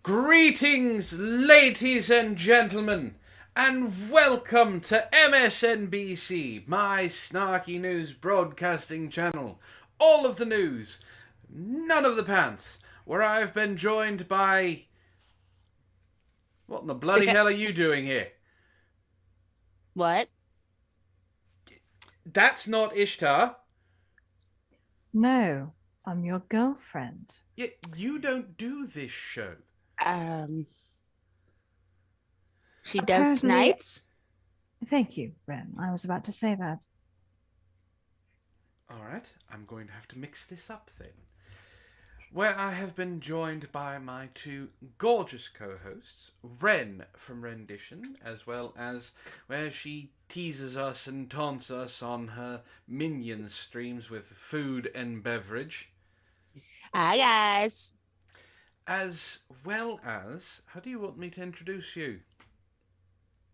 Greetings, ladies and gentlemen, and welcome to MSNBC, my snarky news broadcasting channel. All of the news, none of the pants, where I've been joined by... What in the bloody hell are you doing here? What? That's not Ishtar. No, I'm your girlfriend. You don't do this show. She does nights? Thank you, Wren. I was about to say that. Alright, I'm going to have to mix this up then. Where I have been joined by my two gorgeous co-hosts, Wren from Rendition, as well as where she teases us and taunts us on her Minions streams with food and beverage. Hi, guys. As well as, how do you want me to introduce you?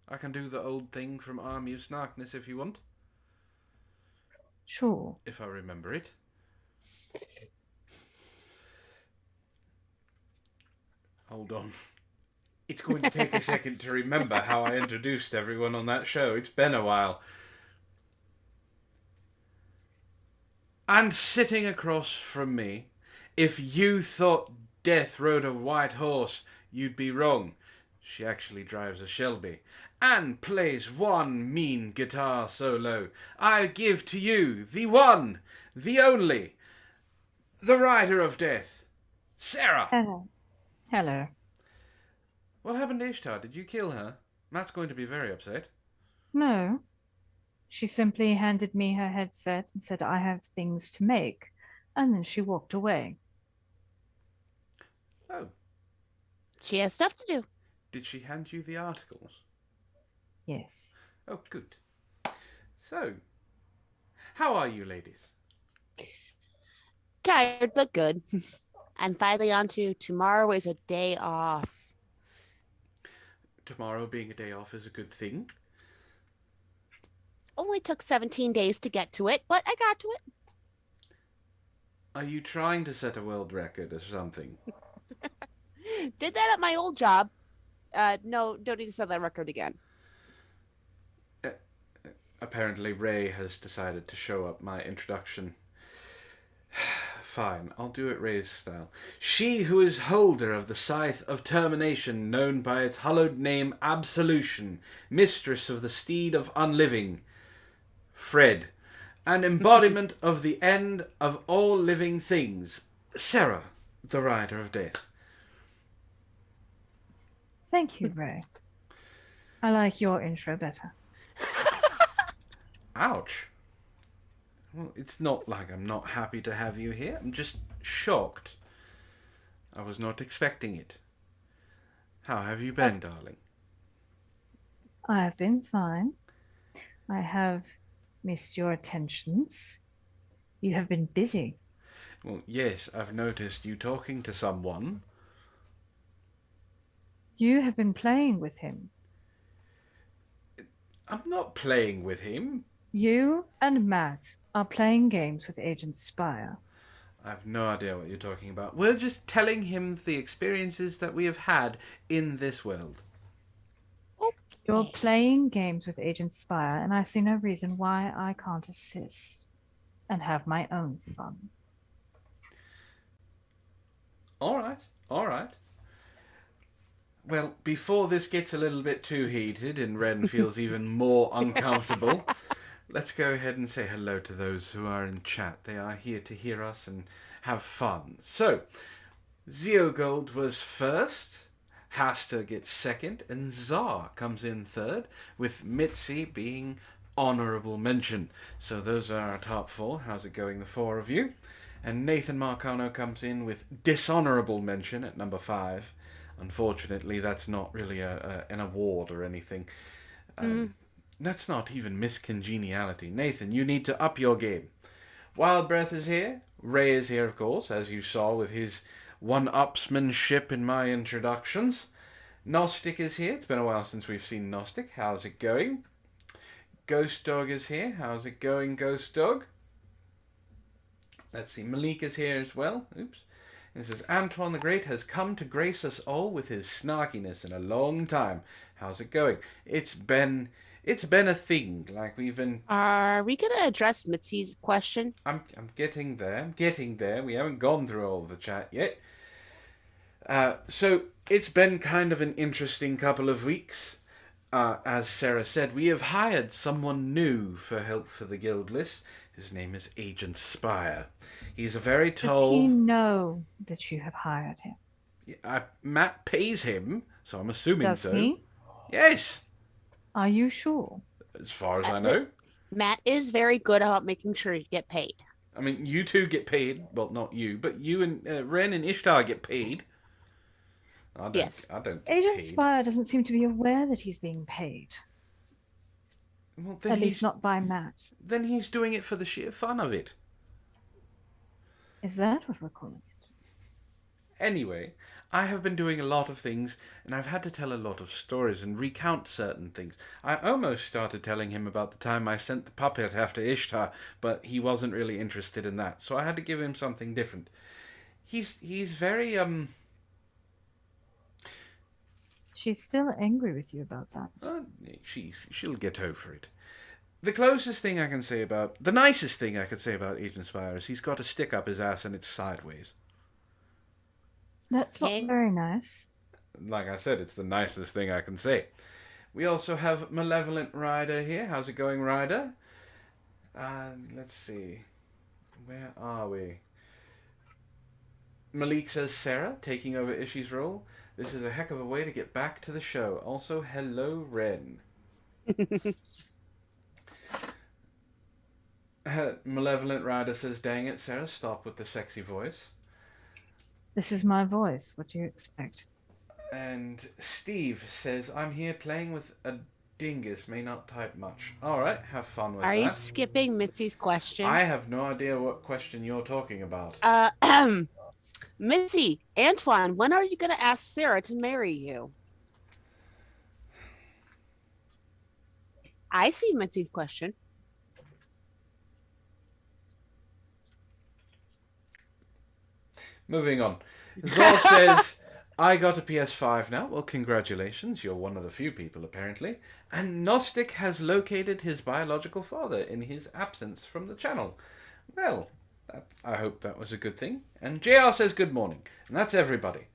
I can do the old thing from Army of Snarkness if you want. Sure. If I remember it. Hold on. It's going to take a second to remember how I introduced everyone on that show. It's been a while. And sitting across from me, if you thought Death rode a white horse, you'd be wrong. She actually drives a Shelby and plays one mean guitar solo. I give to you the one, the only, the Rider of Death, Sarah. Hello. Hello. What happened to Ishtar? Did you kill her? Matt's going to be very upset. No. She simply handed me her headset and said, I have things to make. And then she walked away. Oh, She has stuff to do. did she hand you the articles? Yes. Oh, good. So, how are you, ladies? Tired, but good. And finally on to tomorrow is a day off. Tomorrow being a day off is a good thing. Only took 17 days to get to it, but I got to it. Are you trying to set a world record or something? Did that at my old job. No, don't need to set that record again. Apparently Ray has decided to show up my introduction. Fine, I'll do it Ray's style. She who is holder of the scythe of termination, known by its hallowed name Absolution, mistress of the steed of unliving, Fred, an embodiment of the end of all living things, Sarah, the Rider of Death. Thank you, Ray. I like your intro better. Ouch. Well, it's not like I'm not happy to have you here. I'm just shocked. I was not expecting it. How have you been, darling? I have been fine. I have missed your attentions. You have been busy. Well, yes, I've noticed you talking to someone. You have been playing with him. I'm not playing with him. You and Matt are playing games with Agent Spire. I have no idea what you're talking about. We're just telling him the experiences that we have had in this world. Okay. You're playing games with Agent Spire, and I see no reason why I can't assist and have my own fun. All right. Well, before this gets a little bit too heated and Wren feels even more uncomfortable, let's go ahead and say hello to those who are in chat. They are here to hear us and have fun. So, Zeogold was first, Hasta gets second, and Czar comes in third, with Mitzi being honourable mention. So those are our top four. How's it going, the four of you? And Nathan Marcano comes in with dishonourable mention at number 5. Unfortunately, that's not really an award or anything. That's not even miscongeniality. Nathan, you need to up your game. Wild Breath is here. Ray is here, of course, as you saw with his one-upsmanship in my introductions. Gnostic is here. It's been a while since we've seen Gnostic. How's it going? Ghost Dog is here. How's it going, Ghost Dog? Let's see. Malik is here as well. Oops. It says, Antoine the Great has come to grace us all with his snarkiness in a long time. How's it going? It's been a thing. Like we've been. Are we going to address Mitzi's question? I'm getting there. I'm getting there. We haven't gone through all of the chat yet. So it's been kind of an interesting couple of weeks. As Sarah said, we have hired someone new for help for the guild list. His name is Agent Spire. He's a very tall... Does he know that you have hired him? Matt pays him, so I'm assuming Does so. he? Yes, Are you sure? as far as I know. Matt is very good about making sure you get paid. I mean, you two get paid. Well, not you, but you and Wren and Ishtar get paid. Yes. I don't get Agent paid. Spire doesn't seem to be aware that he's being paid. Well, then At least not by Matt. Then he's doing it for the sheer fun of it. Is that what we're calling it? Anyway, I have been doing a lot of things, and I've had to tell a lot of stories and recount certain things. I almost started telling him about the time I sent the puppet after Ishtar, but he wasn't really interested in that, so I had to give him something different. He's very, She's still angry with you about that. she'll get over it. The nicest thing I can say about Agent Spire is he's got a stick up his ass and it's sideways. That's not Okay. very nice. like I said, it's the nicest thing I can say. We also have Malevolent Rider here. How's it going, Rider? Let's see. Where are we? Malik says, Sarah, taking over Ishi's role. This is a heck of a way to get back to the show. Also, hello, Wren. Malevolent Rider says, dang it, Sarah, stop with the sexy voice. This is my voice. What do you expect? And Steve says, I'm here playing with a dingus, may not type much. Alright, have fun with that. Are you skipping Mitzi's question? I have no idea what question you're talking about. Mitzi, Antoine, when are you going to ask Sarah to marry you? I see Mitzi's question. Moving on. Zor says, I got a PS5 now. Well, congratulations. You're one of the few people, apparently. And Gnostic has located his biological father in his absence from the channel. Well, I hope that was a good thing. And JR says good morning. And that's everybody.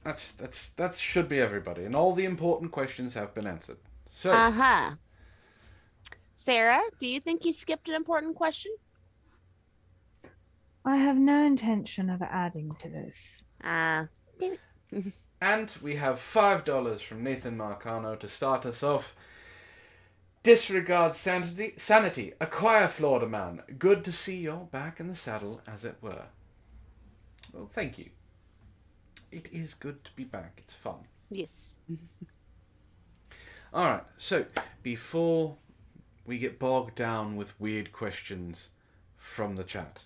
That should be everybody. And all the important questions have been answered. So, Sarah, do you think you skipped an important question? I have no intention of adding to this. And we have $5 from Nathan Marcano to start us off. Disregard sanity. Acquire Florida man. Good to see you're back in the saddle, as it were. Well, thank you. It is good to be back. It's fun. Yes. Alright, so before we get bogged down with weird questions from the chat,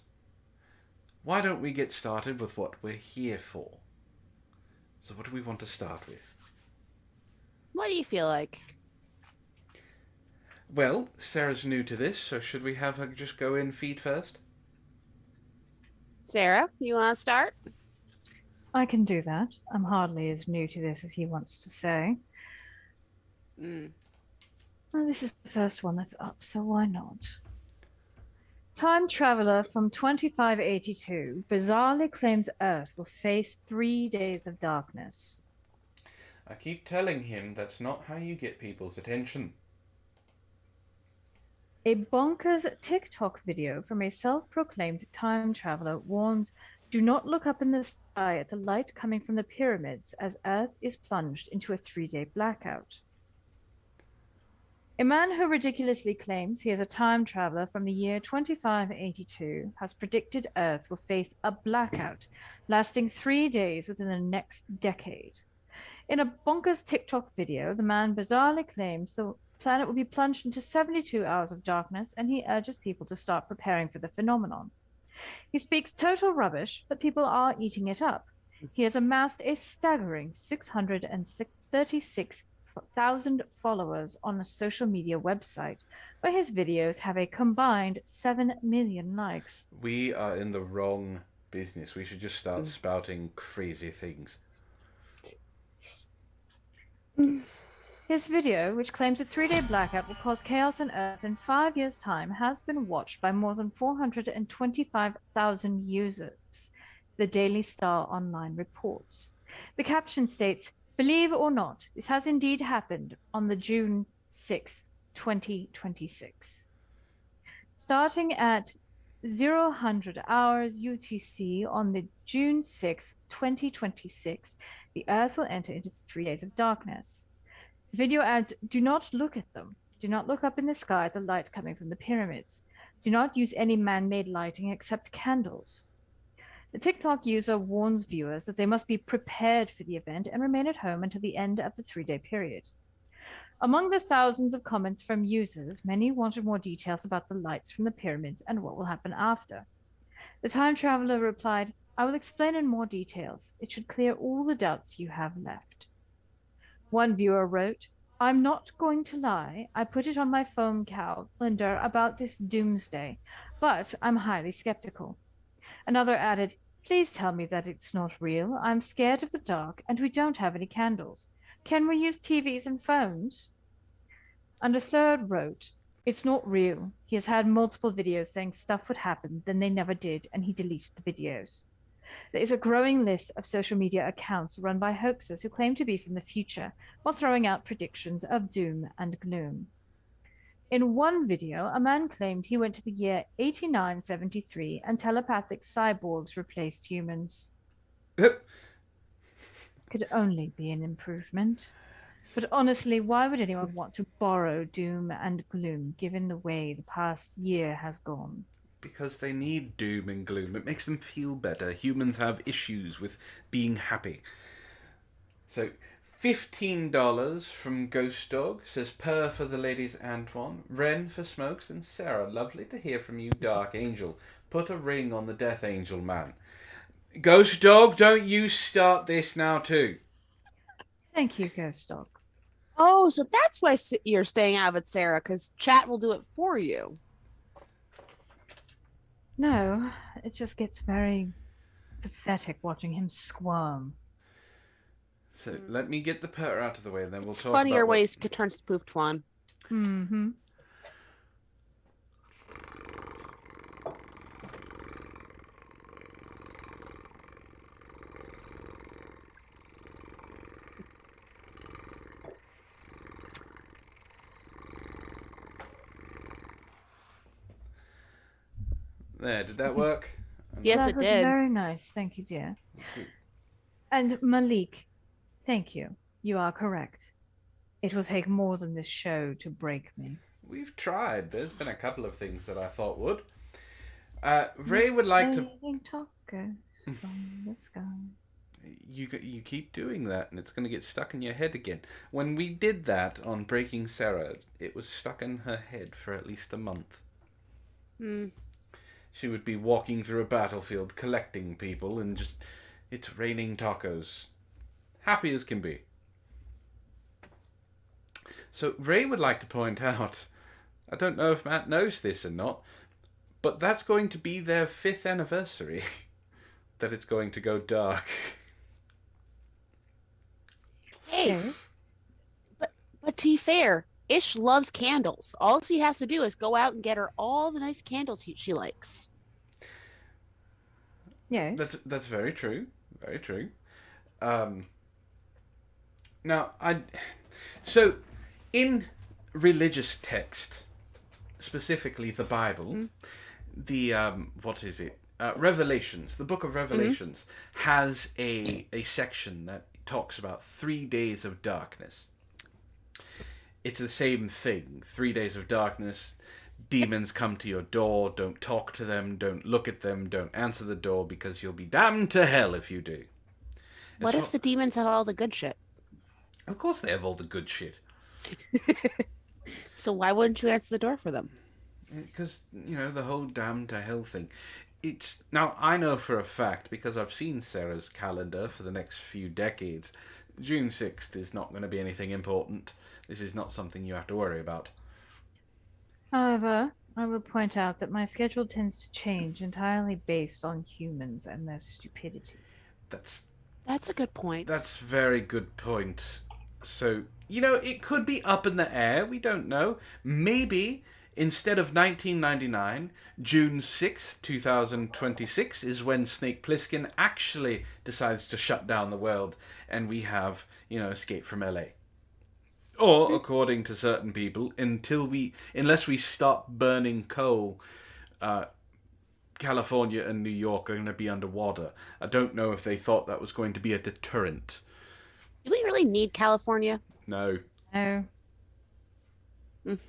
why don't we get started with what we're here for? So what do we want to start with? What do you feel like? Well, Sarah's new to this, so should we have her just go in feet first? Sarah, you want to start? I can do that. I'm hardly as new to this as he wants to say. Well, this is the first one that's up, so why not? Time traveler from 2582 bizarrely claims Earth will face 3 days of darkness. I keep telling him that's not how you get people's attention. A bonkers TikTok video from a self-proclaimed time traveler warns, do not look up in the sky at the light coming from the pyramids as Earth is plunged into a 3-day blackout. A man who ridiculously claims he is a time traveler from the year 2582 has predicted Earth will face a blackout lasting 3 days within the next decade. In a bonkers TikTok video, the man bizarrely claims the planet will be plunged into 72 hours of darkness, and he urges people to start preparing for the phenomenon. He speaks total rubbish, but people are eating it up. He has amassed a staggering 636,000 followers on a social media website, where his videos have a combined 7 million likes. We are in the wrong business. We should just start spouting crazy things. His video, which claims a 3-day blackout will cause chaos on Earth in 5 years' time, has been watched by more than 425,000 users, the Daily Star Online reports. The caption states, "Believe it or not, this has indeed happened on the June 6th, 2026. Starting at 0000 hours UTC on the June 6th, 2026, the Earth will enter into 3 days of darkness. The video adds, do not look at them. Do not look up in the sky at the light coming from the pyramids. Do not use any man-made lighting except candles." The TikTok user warns viewers that they must be prepared for the event and remain at home until the end of the 3-day period. Among the thousands of comments from users, many wanted more details about the lights from the pyramids and what will happen after. The time traveler replied, "I will explain in more details. It should clear all the doubts you have left." One viewer wrote, "I'm not going to lie. I put it on my phone calendar about this doomsday, but I'm highly skeptical." Another added, "Please tell me that it's not real. I'm scared of the dark and we don't have any candles. Can we use TVs and phones?" And a third wrote, "It's not real. He has had multiple videos saying stuff would happen, then they never did, and he deleted the videos." There is a growing list of social media accounts run by hoaxers who claim to be from the future while throwing out predictions of doom and gloom. In one video, a man claimed he went to the year 8973 and telepathic cyborgs replaced humans. Could only be an improvement. But honestly, why would anyone want to borrow doom and gloom given the way the past year has gone? Because they need doom and gloom. It makes them feel better. Humans have issues with being happy. So, $15 from Ghost Dog says purr for the ladies Antoine, Wren for smokes, and Sarah, lovely to hear from you, Dark Angel. Put a ring on the Death Angel man. Ghost Dog, don't you start this now too. Thank you, Ghost Dog. Oh, so that's why you're staying out of it, Sarah, because chat will do it for you. No, it just gets very pathetic watching him squirm. So let me get the purr out of the way, and then we'll talk funnier about ways to turn to poof twan. Mm-hmm. There, did that work? Yes, That it was did. very nice. Thank you, dear. And Malik, thank you. You are correct. It will take more than this show to break me. We've tried. There's been a couple of things that I thought would. Ray would like to... Tacos from the sky. You keep doing that, and it's going to get stuck in your head again. When we did that on Breaking Sarah, it was stuck in her head for at least a month. She would be walking through a battlefield, collecting people, and just... It's raining tacos. Happy as can be. So Ray would like to point out, I don't know if Matt knows this or not, but that's going to be their 5th anniversary that it's going to go dark. Hey, Yes. but to be fair, Ish loves candles. All he has to do is go out and get her all the nice candles she likes. Yes. That's very true. Very true. Now, so in religious text, specifically the Bible, the what is it? Revelations, the book of Revelations has a section that talks about 3 days of darkness. It's the same thing. 3 days of darkness. Demons come to your door. Don't talk to them. Don't look at them. Don't answer the door because you'll be damned to hell if you do. What if the demons have all the good shit? Of course they have all the good shit. So why wouldn't you answer the door for them? Because, you know, the whole damned to hell thing. It's now, I know for a fact, because I've seen Sarah's calendar for the next few decades, June 6th is not going to be anything important. This is not something you have to worry about. However, I will point out that my schedule tends to change entirely based on humans and their stupidity. That's a good point. That's a very good point. So, you know, it could be up in the air. We don't know. Maybe instead of 1999, June 6th, 2026 is when Snake Plissken actually decides to shut down the world and we have, you know, Escape from LA. Or, according to certain people, unless we stop burning coal, California and New York are going to be underwater. I don't know if they thought that was going to be a deterrent. Do we really need California? No. No. Let's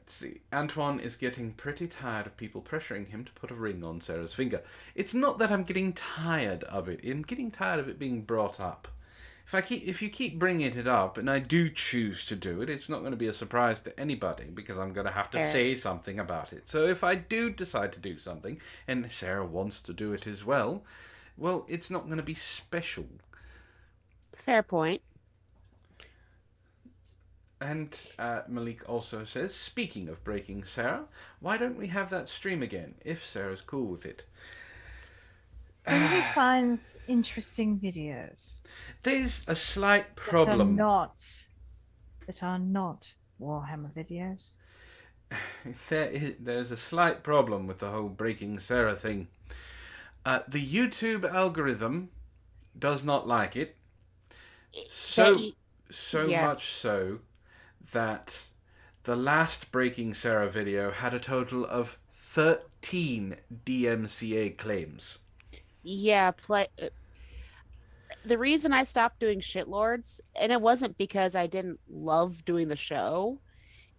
see. Antoine is getting pretty tired of people pressuring him to put a ring on Sarah's finger. It's not that I'm getting tired of it. I'm getting tired of it being brought up. If you keep bringing it up, and I do choose to do it, it's not going to be a surprise to anybody because I'm going to have to say something about it. So if I do decide to do something, and Sarah wants to do it as well, it's not going to be special. Fair point. And Malik also says, speaking of breaking Sarah, why don't we have that stream again, if Sarah's cool with it? Somebody finds interesting videos. There's a slight problem. That are not Warhammer videos. There's a slight problem with the whole breaking Sarah thing. The YouTube algorithm does not like it. That So you- so yeah. much so that the last Breaking Sarah video had a total of 13 DMCA claims. Yeah, the reason I stopped doing shitlords, and it wasn't because I didn't love doing the show.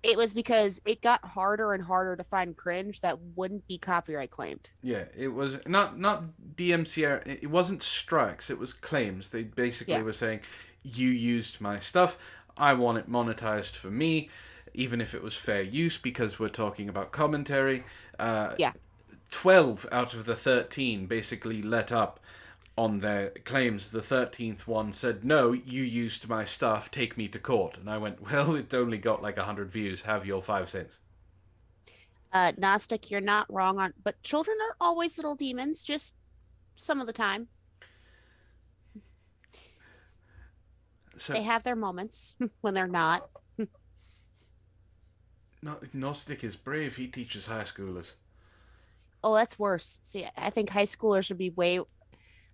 It was because it got harder and harder to find cringe that wouldn't be copyright claimed. Yeah, it was not DMCA. It wasn't strikes. It was claims. They basically Yeah. were saying, "You used my stuff. I want it monetized for me, even if it was fair use, because we're talking about commentary." Yeah. 12 out of the 13 basically let up on their claims. The 13th one said, "No, you used my stuff. Take me to court." And I went, "Well, it only got like 100 views. Have your 5 cents." Gnostic, you're not wrong on, but children are always little demons, just some of the time. So They have their moments when they're not. Gnostic is brave. He teaches high schoolers. Oh, that's worse. See, I think high schoolers should be way.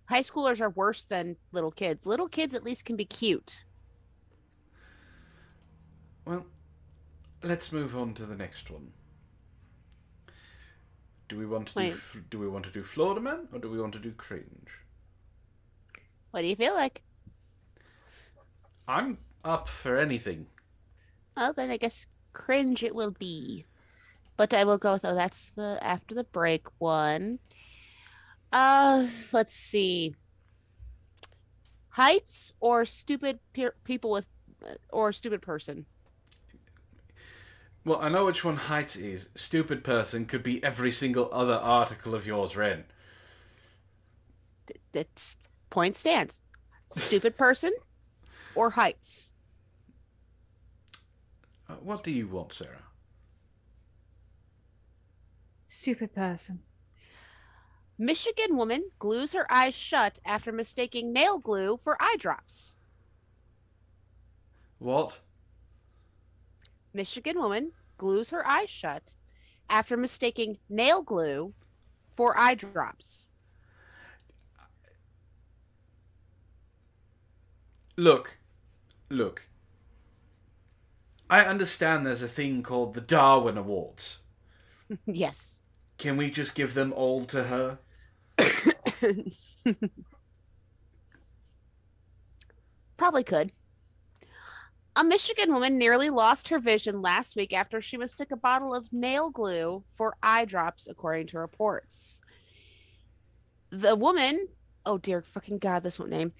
High schoolers are worse than little kids. Little kids at least can be cute. Well, let's move on to the next one. Do we want to Wait. do we want to do Florida Man or do we want to do Cringe? What do you feel like? I'm up for anything. Well, then I guess cringe it will be. But I will go with, oh, that's the after the break one. Let's see. Heights or stupid people with, or stupid person. Well, I know which one Heights is. Stupid person could be every single other article of yours, Wren. That's point stands. Stupid person or heights. What do you want, Sarah? Stupid person. Michigan woman glues her eyes shut after mistaking nail glue for eye drops. What? Michigan woman glues her eyes shut after mistaking nail glue for eye drops. Look. I understand there's a thing called the Darwin Awards. Yes. Can we just give them all to her? Probably could. A Michigan woman nearly lost her vision last week after she mistook a bottle of nail glue for eye drops, according to reports. The woman, oh dear fucking God, this one name,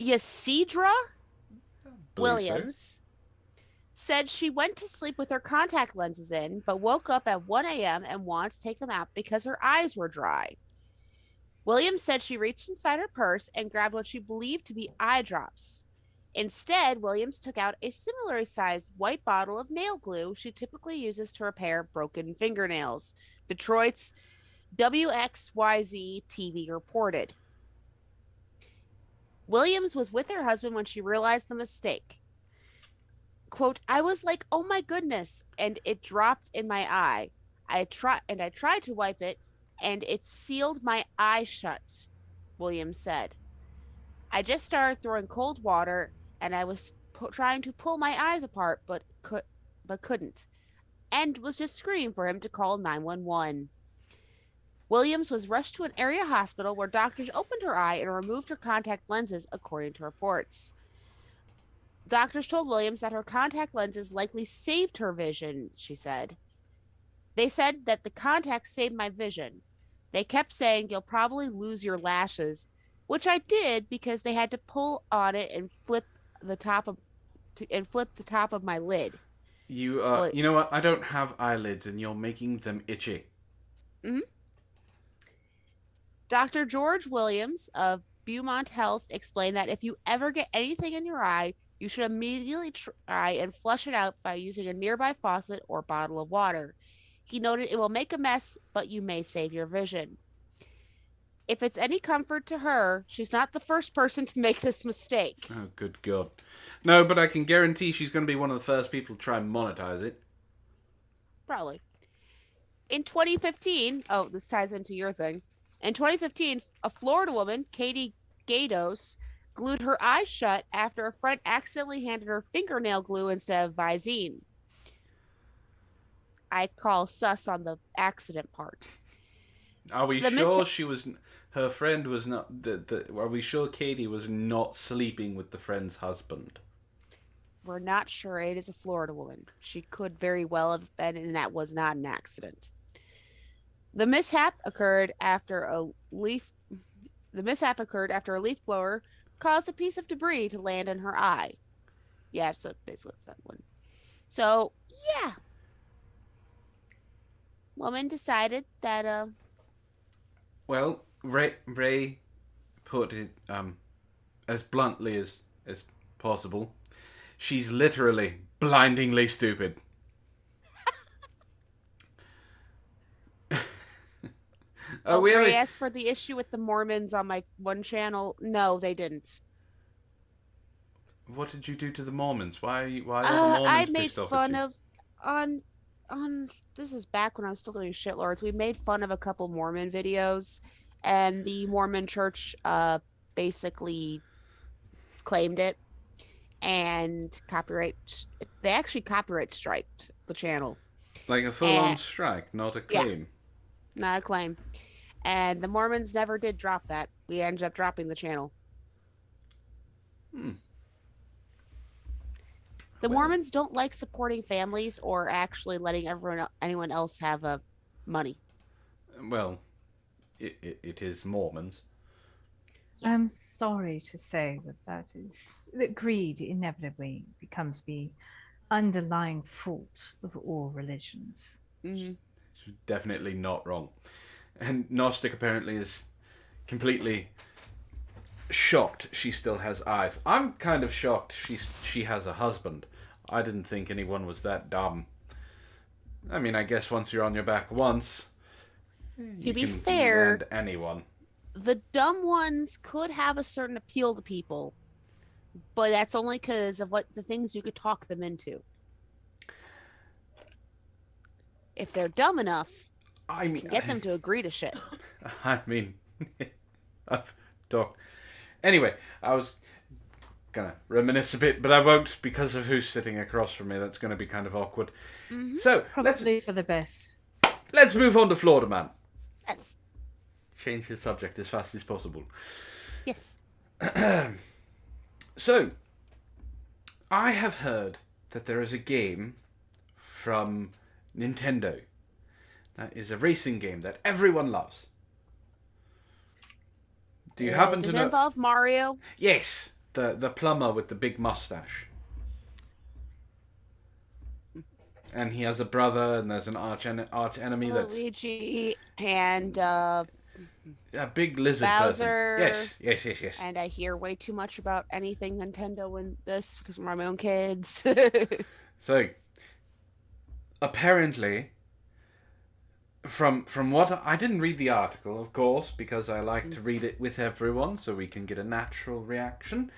Yasidra Williams, said she went to sleep with her contact lenses in, but woke up at 1 a.m. and wanted to take them out because her eyes were dry. Williams said she reached inside her purse and grabbed what she believed to be eye drops. Instead, Williams took out a similarly sized white bottle of nail glue she typically uses to repair broken fingernails. Detroit's WXYZ TV reported. Williams was with her husband when she realized the mistake. Quote, I was like, oh my goodness, and it dropped in my eye. I tried to wipe it, and it sealed my eye shut, Williams said. I just started throwing cold water, and I was trying to pull my eyes apart, but couldn't, and was just screaming for him to call 911. Williams was rushed to an area hospital where doctors opened her eye and removed her contact lenses, according to reports. Doctors told Williams that her contact lenses likely saved her vision, she said. They said that the contacts saved my vision. They kept saying you'll probably lose your lashes, which I did because they had to pull on it and flip the top of my lid. You know what? I don't have eyelids, and you're making them itchy. Mm-hmm. Dr. George Williams of Beaumont Health explained that if you ever get anything in your eye, you should immediately try and flush it out by using a nearby faucet or bottle of water. He noted it will make a mess, but you may save your vision. If it's any comfort to her, she's not the first person to make this mistake. Oh, good God. No, but I can guarantee she's going to be one of the first people to try and monetize it. Probably. In 2015, oh, this ties into your thing. In 2015, a Florida woman, Katie Gatos, glued her eyes shut after a friend accidentally handed her fingernail glue instead of Visine. I call sus on the accident part. Are we The sure her friend was not, are we sure Katie was not sleeping with the friend's husband? We're not sure. It is a Florida woman. She could very well have been, and that was not an accident. The mishap occurred after a leaf blower caused a piece of debris to land in her eye. Yeah, so basically it's that one. So yeah, woman decided that Well, Ray put it as bluntly as possible. She's literally blindingly stupid. Ray asked for the issue with the Mormons on my one channel. No, they didn't. What did you do to the Mormons? Why are the Mormons I made pissed off fun at you? of on this is back when I was still doing shitlords. We made fun of a couple Mormon videos, and the Mormon church basically claimed it and they actually copyright striked the channel. Like a full-on strike, not a claim. Yeah, not a claim. And the Mormons never did drop that. We ended up dropping the channel. The Mormons don't like supporting families or actually letting anyone else have money. Well, it is Mormons. I'm sorry to say that greed inevitably becomes the underlying fault of all religions. Mm-hmm. She's definitely not wrong. And Gnostic apparently is completely shocked she still has eyes. I'm kind of shocked she has a husband. I didn't think anyone was that dumb. I mean, I guess once you're on your back once, to be fair, land anyone. The dumb ones could have a certain appeal to people, but that's only because of what the things you could talk them into. If they're dumb enough, you can get them to agree to shit. I mean, I've talked. Anyway, I was gonna reminisce a bit, but I won't because of who's sitting across from me. That's gonna be kind of awkward. Mm-hmm. So probably for the best. Let's move on to Florida Man. Yes. Change the subject as fast as possible. Yes. So, I have heard that there is a game from Nintendo that is a racing game that everyone loves. Do you happen to know? Does it involve Mario? Yes, the plumber with the big mustache. And he has a brother, and there's an arch enemy that's Luigi and a big lizard Bowser. person. Yes. And I hear way too much about anything Nintendo in this because we're my own kids. So, apparently, from what I didn't read the article, of course, because I like to read it with everyone so we can get a natural reaction.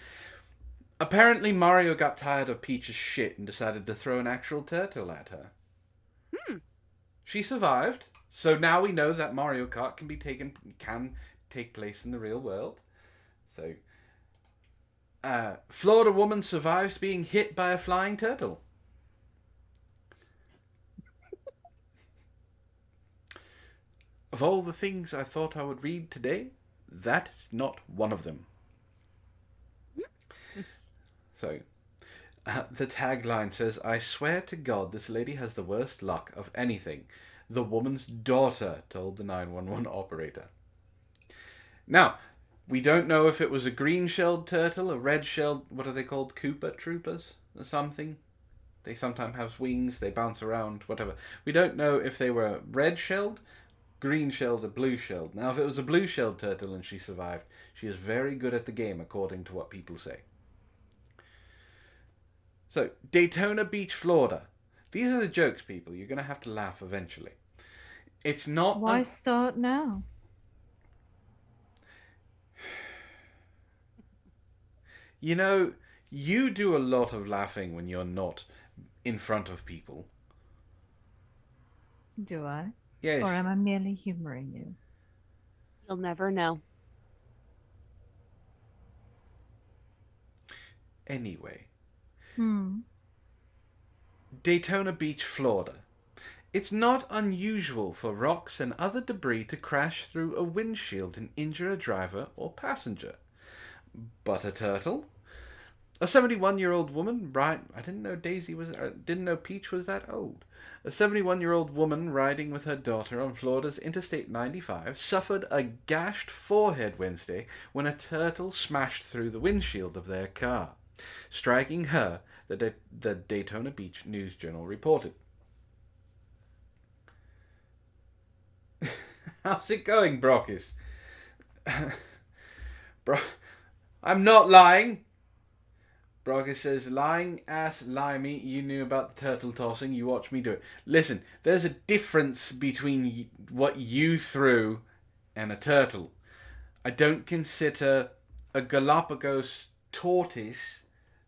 Apparently, Mario got tired of Peach's shit and decided to throw an actual turtle at her. She survived, so now we know that Mario Kart can take place in the real world. So, Florida woman survives being hit by a flying turtle. Of all the things I thought I would read today, that is not one of them. So, the tagline says, "I swear to God this lady has the worst luck of anything. The woman's daughter told the 911 operator." Now, we don't know if it was a green-shelled turtle, a red-shelled, what are they called, Koopa Troopers or something? They sometimes have wings, they bounce around, whatever. We don't know if they were red-shelled, green-shelled, or blue-shelled. Now, if it was a blue-shelled turtle and she survived, she is very good at the game, according to what people say. So, Daytona Beach, Florida. These are the jokes, people. You're going to have to laugh eventually. It's not... Why start now? You know, you do a lot of laughing when you're not in front of people. Do I? Yes. Or am I merely humoring you? You'll never know. Anyway, Hmm. Daytona Beach, Florida. It's not unusual for rocks and other debris to crash through a windshield and injure a driver or passenger. But a turtle? A 71-year-old woman, right? I didn't know didn't know Peach was that old. A 71-year-old woman riding with her daughter on Florida's Interstate 95 suffered a gashed forehead Wednesday when a turtle smashed through the windshield of their car, striking her, the Daytona Beach News Journal reported. How's it going, Brockis? Bro, I'm not lying. Brockis says, lying ass limey, you knew about the turtle tossing, you watched me do it. Listen, there's a difference between what you threw and a turtle. I don't consider a Galapagos tortoise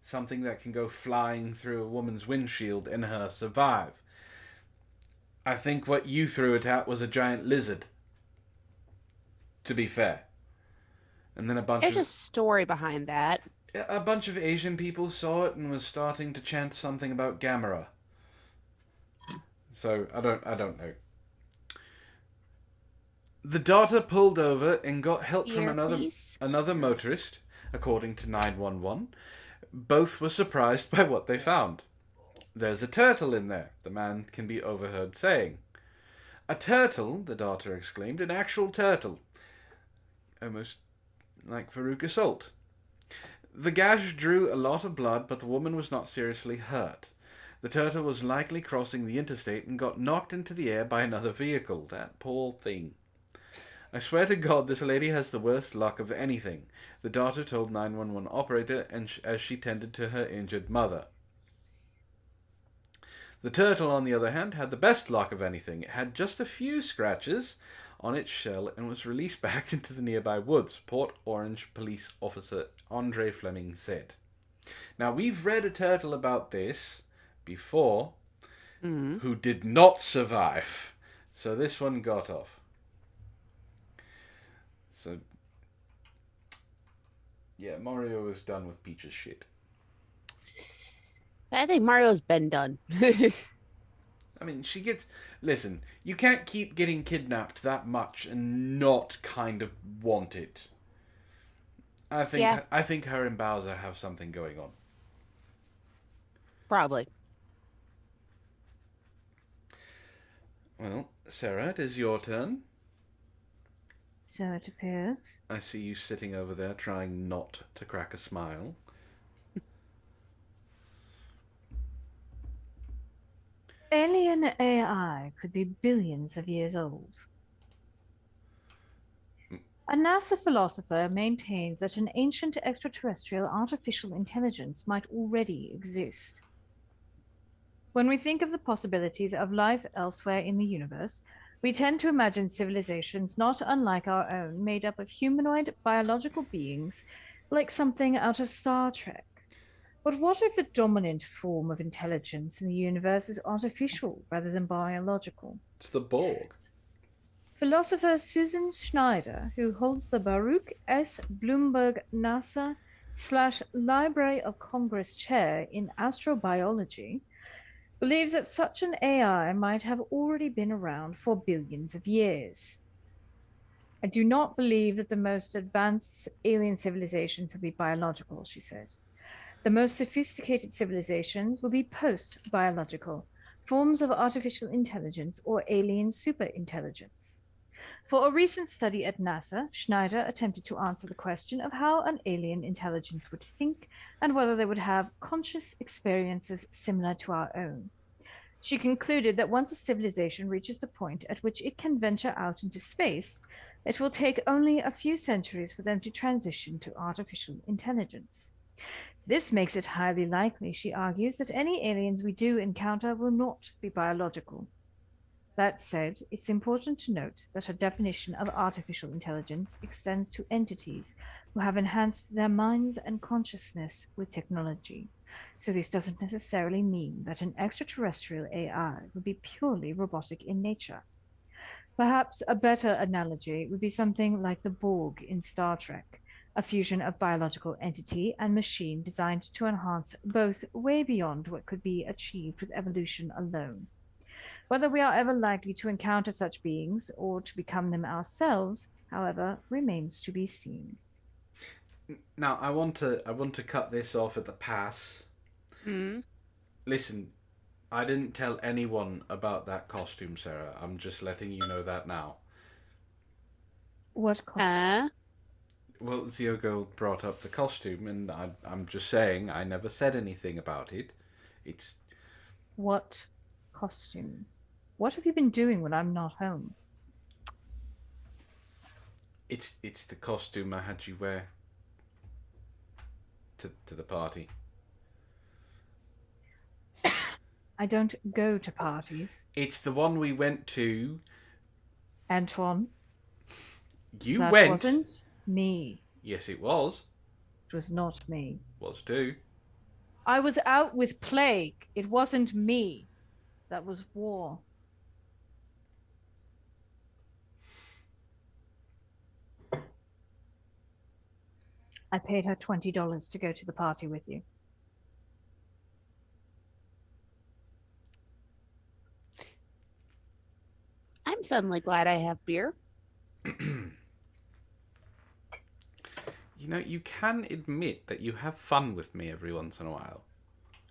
something that can go flying through a woman's windshield and her survive. I think what you threw it at was a giant lizard, to be fair. And then There's a story behind that. a bunch of Asian people saw it and was starting to chant something about Gamera. So I don't know. The daughter pulled over and got help from another motorist, according to 911. Both were surprised by what they found. There's a turtle in there, the man can be overheard saying. A turtle, the daughter exclaimed, an actual turtle. Almost like Veruca Salt. The gash drew a lot of blood, but the woman was not seriously hurt. The turtle was likely crossing the interstate and got knocked into the air by another vehicle. That poor thing. I swear to God, this lady has the worst luck of anything, the daughter told 911 operator as she tended to her injured mother. The turtle, on the other hand, had the best luck of anything. It had just a few scratches on its shell and was released back into the nearby woods, Port Orange police officer Andre Fleming said. Now, we've read a turtle about this before who did not survive. So this one got off. So, yeah, Mario is done with Peach's shit. I think Mario's been done. I mean, listen, you can't keep getting kidnapped that much and not kind of want it. I think her and Bowser have something going on. Probably. Well, Sarah, it is your turn. So it appears. I see you sitting over there trying not to crack a smile. Alien AI could be billions of years old. A NASA philosopher maintains that an ancient extraterrestrial artificial intelligence might already exist. When we think of the possibilities of life elsewhere in the universe, we tend to imagine civilizations not unlike our own, made up of humanoid biological beings, like something out of Star Trek. But what if the dominant form of intelligence in the universe is artificial rather than biological? It's the Borg. Philosopher Susan Schneider, who holds the Baruch S. Bloomberg NASA/Library of Congress Chair in Astrobiology, believes that such an AI might have already been around for billions of years. I do not believe that the most advanced alien civilizations will be biological, she said. The most sophisticated civilizations will be post-biological, forms of artificial intelligence or alien superintelligence. For a recent study at NASA, Schneider attempted to answer the question of how an alien intelligence would think and whether they would have conscious experiences similar to our own. She concluded that once a civilization reaches the point at which it can venture out into space, it will take only a few centuries for them to transition to artificial intelligence. This makes it highly likely, she argues, that any aliens we do encounter will not be biological. That said, it's important to note that her definition of artificial intelligence extends to entities who have enhanced their minds and consciousness with technology. So this doesn't necessarily mean that an extraterrestrial AI would be purely robotic in nature. Perhaps a better analogy would be something like the Borg in Star Trek, a fusion of biological entity and machine designed to enhance both way beyond what could be achieved with evolution alone. Whether we are ever likely to encounter such beings or to become them ourselves, however, remains to be seen. Now, I want to cut this off at the pass. Hmm? Listen, I didn't tell anyone about that costume, Sarah. I'm just letting you know that now. What costume? Well, Ziogo brought up the costume, and I'm just saying I never said anything about it. It's... What costume? What have you been doing when I'm not home? It's the costume I had you wear to the party. I don't go to parties. It's the one we went to. Antoine, You that went. wasn't me. Yes, it was. It was not me. Was too. I was out with plague. It wasn't me. That was war. I paid her $20 to go to the party with you. I'm suddenly glad I have beer. You know, you can admit that you have fun with me every once in a while.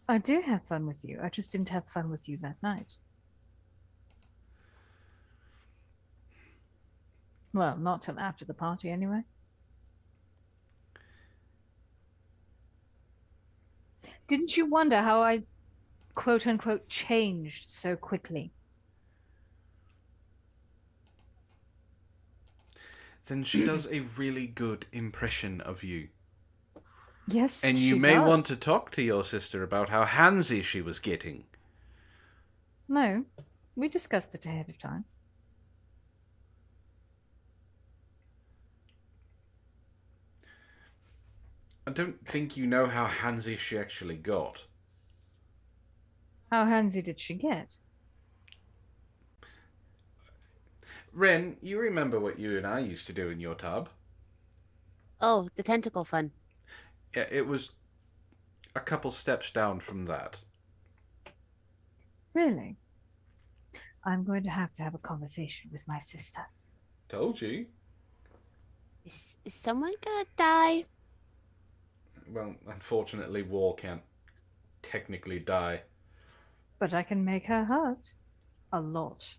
I do have fun with you. I just didn't have fun with you that night. Well, not till after the party, anyway. Didn't you wonder how I, quote-unquote, changed so quickly? Then she does a really good impression of you. Yes, And you she may does. want to talk to your sister about how handsy she was getting. No, we discussed it ahead of time. I don't think you know how handsy she actually got. How handsy did she get? Wren, you remember what you and I used to do in your tub? Oh, the tentacle fun. Yeah, it was a couple steps down from that. Really? I'm going to have a conversation with my sister. Told you. Is someone gonna die? Well, unfortunately, war can't technically die. But I can make her hurt. A lot.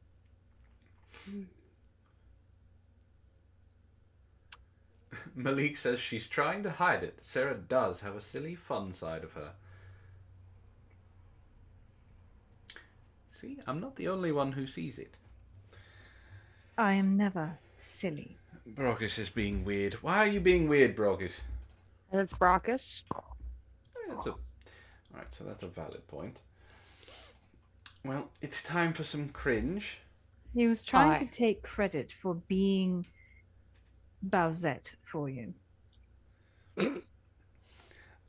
Malik says she's trying to hide it. Sarah does have a silly, fun side of her. See, I'm not the only one who sees it. I am never silly. Brockus is being weird. Why are you being weird, Brockus? That's Brockus. Alright, so that's a valid point. Well, it's time for some cringe. He was trying Hi. to take credit for being Bowsette for you.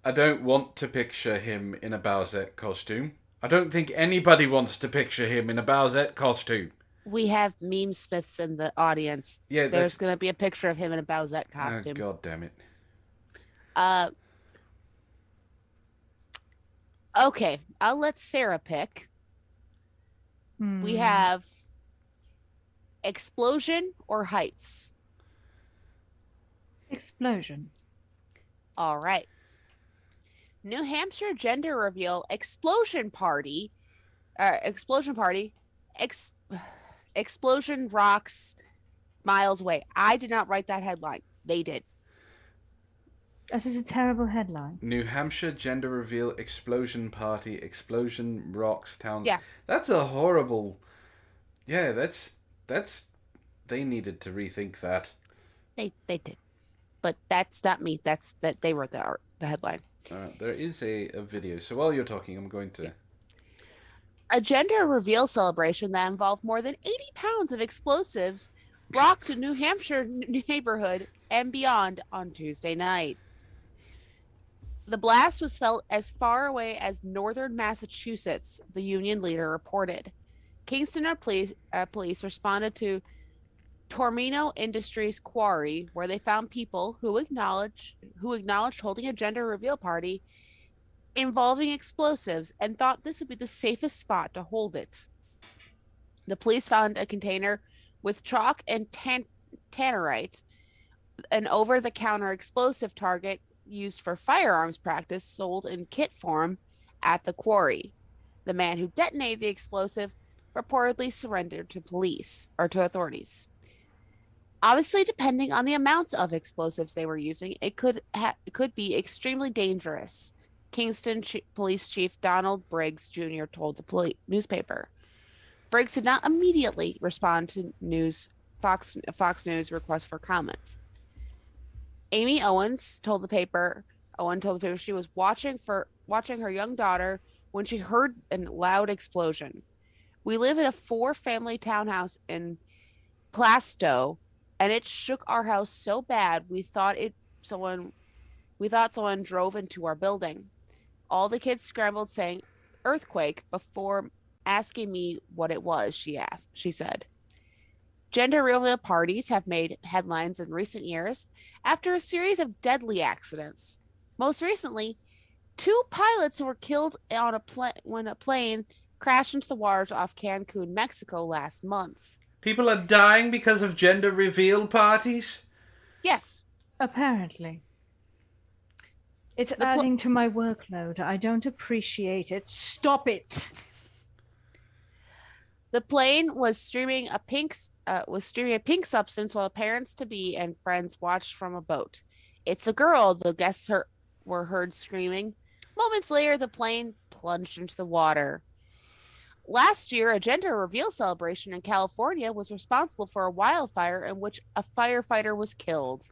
I don't want to picture him in a Bowsette costume. I don't think anybody wants to picture him in a Bowsette costume. We have meme smiths in the audience. Yeah, There's gonna be a picture of him in a Bowsette costume. Oh, God damn it. Okay, I'll let Sarah pick. We have explosion or heights. Explosion. All right. New Hampshire gender reveal explosion party. Explosion rocks miles away. I did not write that headline. They did. That is a terrible headline. New Hampshire gender reveal explosion party, explosion rocks town. Yeah. That's a horrible... Yeah, that's... They needed to rethink that. They did. But that's not me. That's that they wrote the headline. There is a video. So while you're talking, I'm going to... A gender reveal celebration that involved more than 80 pounds of explosives rocked a New Hampshire neighborhood and beyond on Tuesday night. The blast was felt as far away as northern Massachusetts, the union leader reported. Kingston police responded to Tormino Industries quarry, where they found people who acknowledged holding a gender reveal party involving explosives and thought this would be the safest spot to hold it. The police found a container with chalk and tannerite, an over-the-counter explosive target used for firearms practice, sold in kit form at the quarry. The man who detonated the explosive reportedly surrendered to police or to authorities. Obviously, depending on the amounts of explosives they were using, it could be extremely dangerous. Kingston Police Chief Donald Briggs Jr. told the newspaper. Briggs did not immediately respond to Fox News request for comment. Amy Owen told the paper she was watching her young daughter when she heard a loud explosion. We live in a 4-family townhouse in Plastow, and it shook our house so bad we thought someone drove into our building. All the kids scrambled saying earthquake before asking me what it was, she said. Gender reveal parties have made headlines in recent years after a series of deadly accidents. Most recently, 2 pilots were killed on when a plane crashed into the waters off Cancun, Mexico last month. People are dying because of gender reveal parties? Yes. Apparently. It's adding to my workload. I don't appreciate it. Stop it. The plane was streaming a pink substance while parents-to-be and friends watched from a boat. It's a girl, the guests were heard screaming. Moments later, the plane plunged into the water. Last year, a gender reveal celebration in California was responsible for a wildfire in which a firefighter was killed.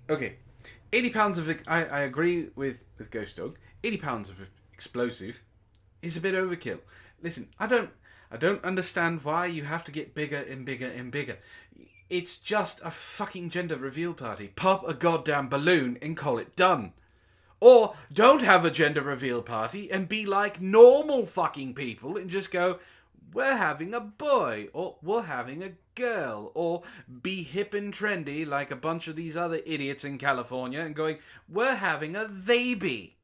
Okay, 80 pounds of... I agree with Ghost Dog. 80 pounds of explosive is a bit overkill. Listen, I don't understand why you have to get bigger and bigger and bigger. It's just a fucking gender reveal party. Pop a goddamn balloon and call it done. Or don't have a gender reveal party and be like normal fucking people and just go, we're having a boy, or we're having a girl, or be hip and trendy like a bunch of these other idiots in California and going, we're having a baby.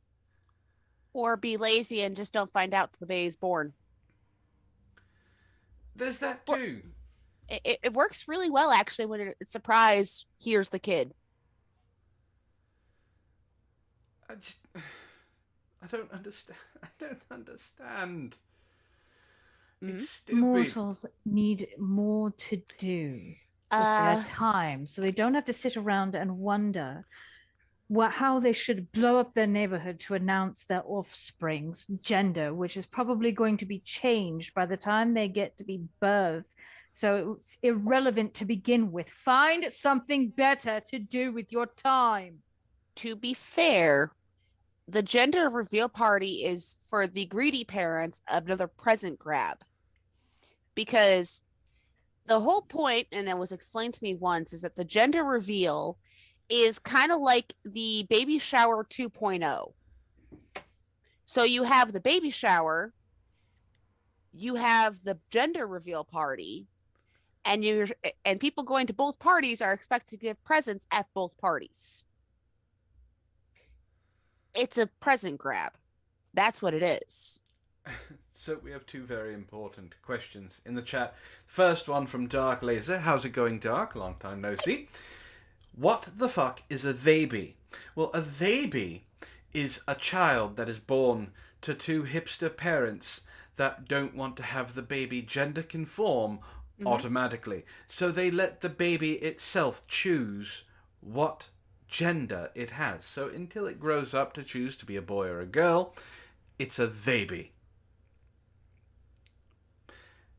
Or be lazy and just don't find out till the baby's born. There's that too. It works really well, actually, when it's surprise, here's the kid. I don't understand. I don't understand. Mm-hmm. It's stupid. Mortals need more to do with their time, so they don't have to sit around and wonder how they should blow up their neighborhood to announce their offspring's gender, which is probably going to be changed by the time they get to be birthed. So it's irrelevant to begin with. Find something better to do with your time. To be fair, the gender reveal party is for the greedy parents another present grab. Because the whole point, and it was explained to me once, is that the gender reveal is kind of like the baby shower 2.0. So you have the baby shower, you have the gender reveal party, and people going to both parties are expected to give presents at both parties. It's a present grab. That's what it is. So we have 2 very important questions in the chat. First one from Dark Laser. How's it going, Dark? Long time no see. What the fuck is a baby? Well, a baby is a child that is born to 2 hipster parents that don't want to have the baby gender conform automatically. So they let the baby itself choose what gender it has. So until it grows up to choose to be a boy or a girl, it's a baby.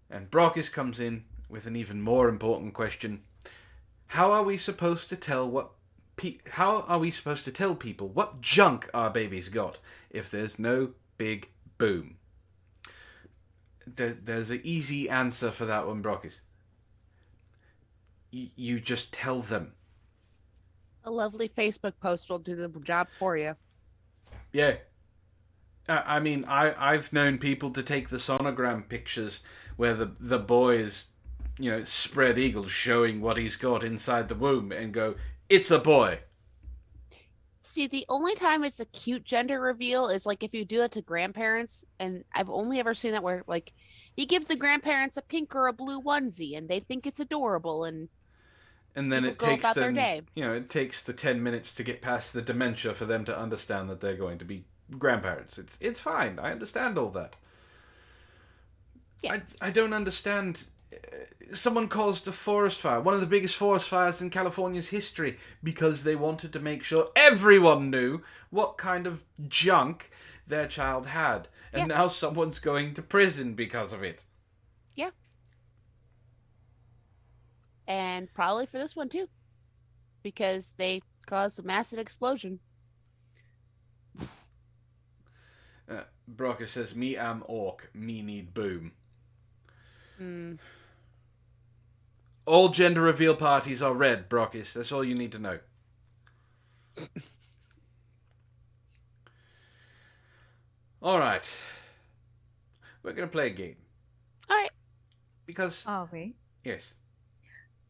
And Brockus comes in with an even more important question. How are we supposed to tell people what junk our baby's got if there's no big boom? There's an easy answer for that one, Brockus. You just tell them. A lovely Facebook post will do the job for you. Yeah. I mean, I've known people to take the sonogram pictures where the boy is spread eagle showing what he's got inside the womb and go, it's a boy. See, the only time it's a cute gender reveal is like if you do it to grandparents, and I've only ever seen that where like you give the grandparents a pink or a blue onesie and they think it's adorable, and then it go takes about their them, day. it takes the 10 minutes to get past the dementia for them to understand that they're going to be grandparents. It's fine. I understand all that. Yeah. I don't understand. Someone caused a forest fire, one of the biggest forest fires in California's history, because they wanted to make sure everyone knew what kind of junk their child had. And now someone's going to prison because of it. Yeah. And probably for this one too, because they caused a massive explosion. Brocker says, me am orc, me need boom. All gender reveal parties are red, Brockis. That's all you need to know. Alright. We're going to play a game. Alright. Because... Are we? Yes.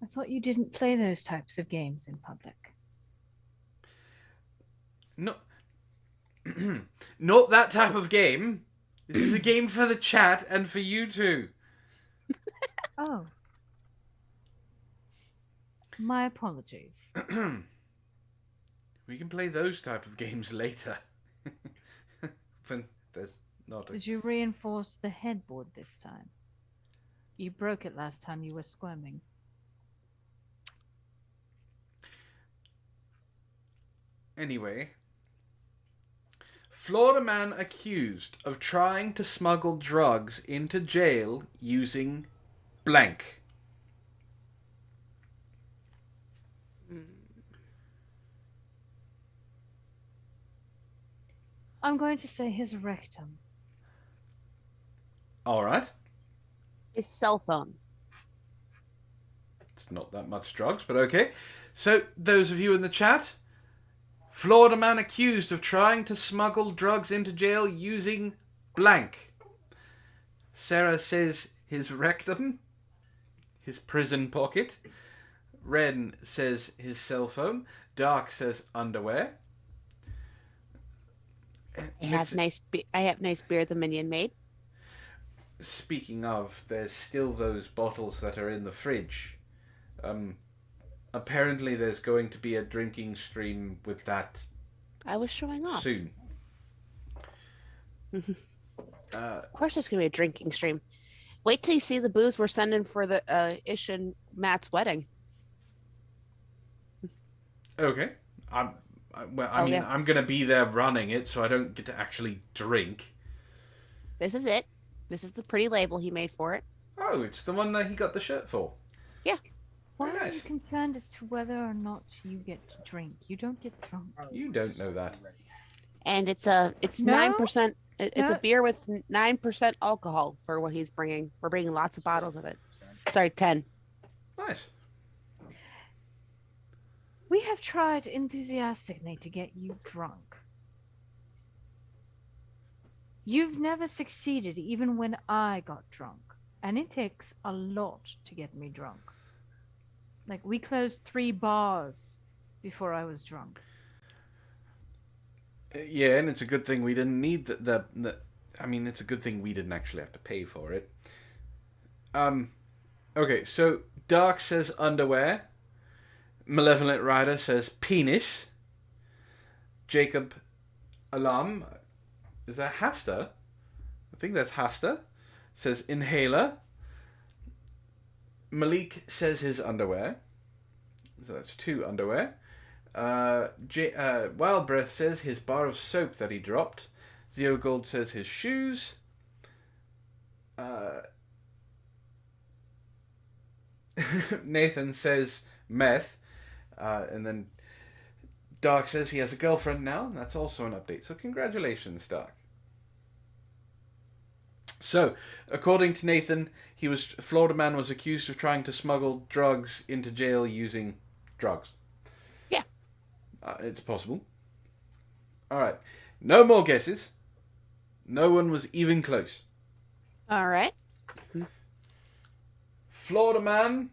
I thought you didn't play those types of games in public. No. Not that type of game. This is a game for the chat and for you two. Oh. My apologies. We can play those type of games later. When there's not a... Did you reinforce the headboard this time? You broke it last time you were squirming. Anyway, Florida man accused of trying to smuggle drugs into jail using blank. I'm going to say his rectum. All right. His cell phone. It's not that much drugs, but okay. So, those of you in the chat, Florida man accused of trying to smuggle drugs into jail using blank. Sarah says his rectum, his prison pocket. Wren says his cell phone. Dark says underwear. I have nice beer the minion made. Speaking of, there's still those bottles that are in the fridge. Apparently there's going to be a drinking stream with that I was showing off. soon. Of course there's going to be a drinking stream. Wait till you see the booze we're sending for the Ish and Matt's wedding. Okay. I'm going to be there running it, so I don't get to actually drink. This is it. This is the pretty label he made for it. Oh, it's the one that he got the shirt for. Yeah. Why Very are you nice. concerned as to whether or not you get to drink? You don't get drunk. You don't know that. And it's No? 9%. It's No. a beer with 9% alcohol for what he's bringing. We're bringing lots of bottles of it. Sorry, 10. Nice. We have tried enthusiastically to get you drunk. You've never succeeded even when I got drunk. And it takes a lot to get me drunk. Like, we closed 3 bars before I was drunk. Yeah, and it's a good thing we didn't need it's a good thing we didn't actually have to pay for it. Okay, so Dark says underwear. Malevolent Rider says penis. Jacob Alam, is that Hasta? I think that's Hasta. Says inhaler. Malik says his underwear. So that's 2 underwear. Wild Breath says his bar of soap that he dropped. Zero Gold says his shoes. Nathan says meth. And then Dark says he has a girlfriend now. And that's also an update. So congratulations, Dark. So, according to Nathan, Florida man was accused of trying to smuggle drugs into jail using drugs. Yeah. It's possible. Alright. No more guesses. No one was even close. All right. Florida man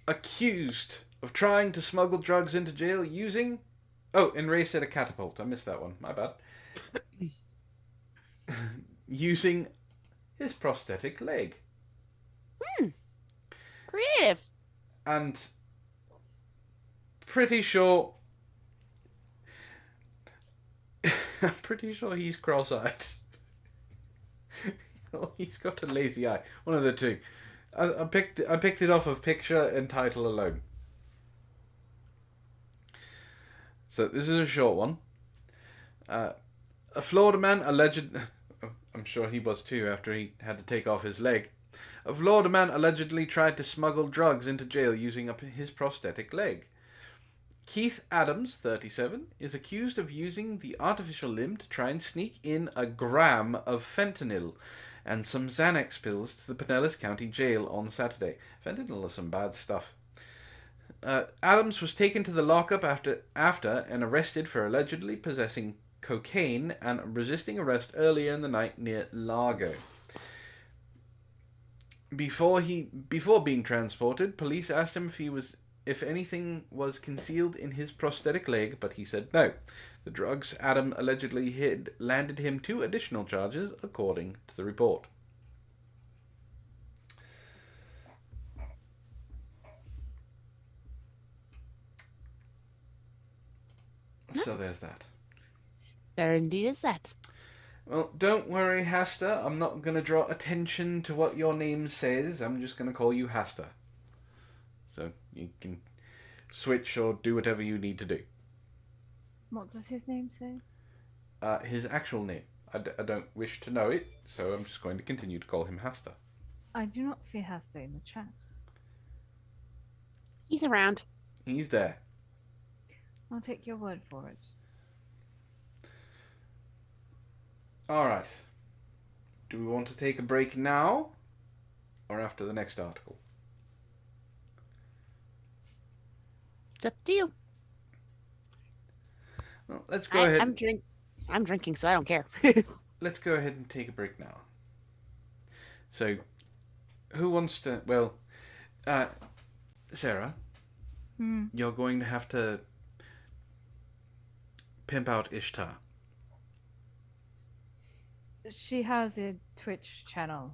accused of trying to smuggle drugs into jail using... Oh, and Ray said a catapult. I missed that one. My bad. Using his prosthetic leg. Creative. And pretty sure... I'm pretty sure he's cross-eyed. Or he's got a lazy eye. One of the two. I picked it off of picture and title alone. So this is a short one. A Florida man alleged... I'm sure he was too after he had to take off his leg. A Florida man allegedly tried to smuggle drugs into jail using his prosthetic leg. Keith Adams, 37, is accused of using the artificial limb to try and sneak in a gram of fentanyl and some Xanax pills to the Pinellas County Jail on Saturday. Fentanyl is some bad stuff. Adams was taken to the lockup after and arrested for allegedly possessing cocaine and resisting arrest earlier in the night near Largo. Before being transported, police asked him if anything was concealed in his prosthetic leg, but he said no. The drugs Adam allegedly hid landed him 2 additional charges, according to the report. So there's that. There indeed is that. Well, don't worry, Hasta. I'm not going to draw attention to what your name says. I'm just going to call you Hasta. So you can switch or do whatever you need to do. What does his name say? His actual name. I don't wish to know it, so I'm just going to continue to call him Hasta. I do not see Hasta in the chat. He's around. He's there. I'll take your word for it. Alright. Do we want to take a break now? Or after the next article? It's up to you. Well, let's go ahead. I'm drinking, so I don't care. Let's go ahead and take a break now. So, who wants to... Well, Sarah, you're going to have to pimp out Ishtar. She has a Twitch channel.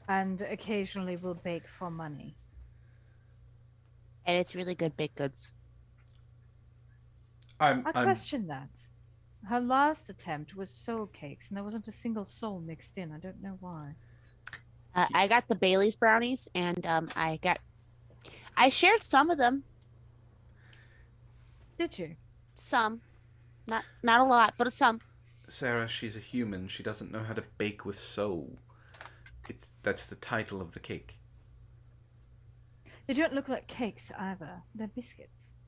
And occasionally will bake for money. And it's really good baked goods. I question that. Her last attempt was soul cakes, and there wasn't a single soul mixed in. I don't know why. I got the Bailey's brownies, and I shared some of them. Did you? Some. Not a lot, but some. Sarah, she's a human. She doesn't know how to bake with soul. That's the title of the cake. They don't look like cakes either. They're biscuits.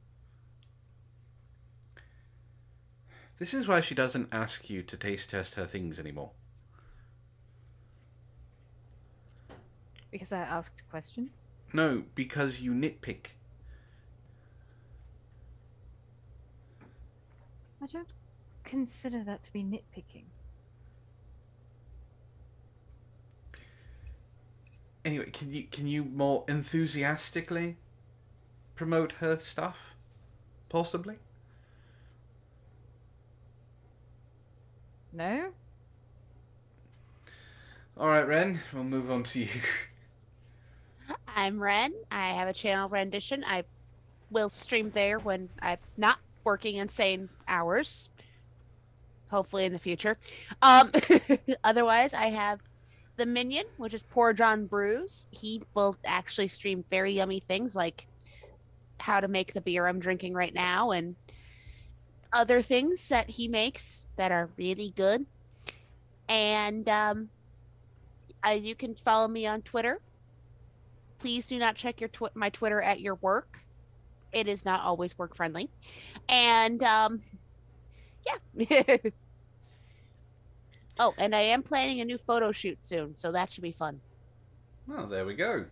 This is why she doesn't ask you to taste test her things anymore. Because I asked questions? No, because you nitpick. I don't consider that to be nitpicking. Anyway, can you more enthusiastically promote her stuff? Possibly? No? Alright, Wren, we'll move on to you. I'm Wren. I have a channel, Rendition. I will stream there when I'm not working insane hours. Hopefully in the future. Otherwise, I have the Minion, which is Poor John Brews. He will actually stream very yummy things like how to make the beer I'm drinking right now and other things that he makes that are really good. And you can follow me on Twitter. Please do not check my Twitter at your work. It is not always work friendly. And yeah. Oh, and I am planning a new photo shoot soon, so that should be fun. Well, there we go.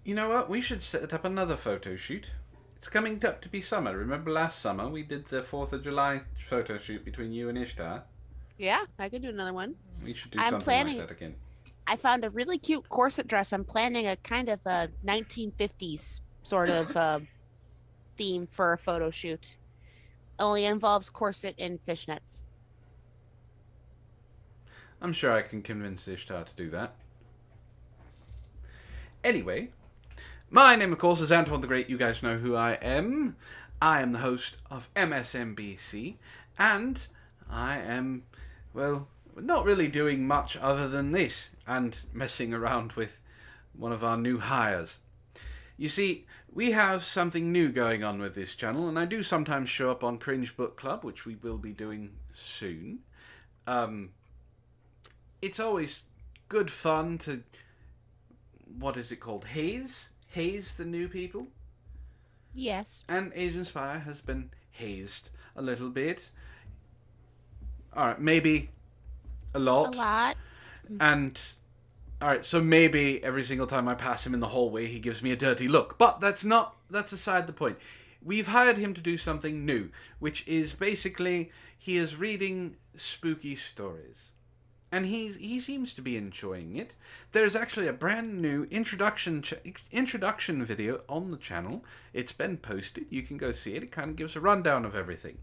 You know what? We should set up another photo shoot. It's coming up to be summer. Remember last summer we did the 4th of July photo shoot between you and Ishtar? Yeah, I could do another one. We should do something like that again. I found a really cute corset dress. I'm planning a kind of a 1950s sort of theme for a photo shoot. Only involves corset and fishnets. I'm sure I can convince Ishtar to do that. Anyway, my name, of course, is Antoine the Great. You guys know who I am. I am the host of MSNBC, and I am, well, not really doing much other than this, and messing around with one of our new hires. You see, we have something new going on with this channel, and I do sometimes show up on Cringe Book Club, which we will be doing soon. It's always good fun to, what is it called, haze the new people. Yes. And Asian Spire has been hazed a little bit. Alright, maybe a lot. A lot. And, alright, so maybe every single time I pass him in the hallway he gives me a dirty look. But that's aside the point. We've hired him to do something new, which is basically he is reading spooky stories. And he seems to be enjoying it. There's actually a brand new introduction video on the channel. It's been posted. You can go see it. It kind of gives a rundown of everything.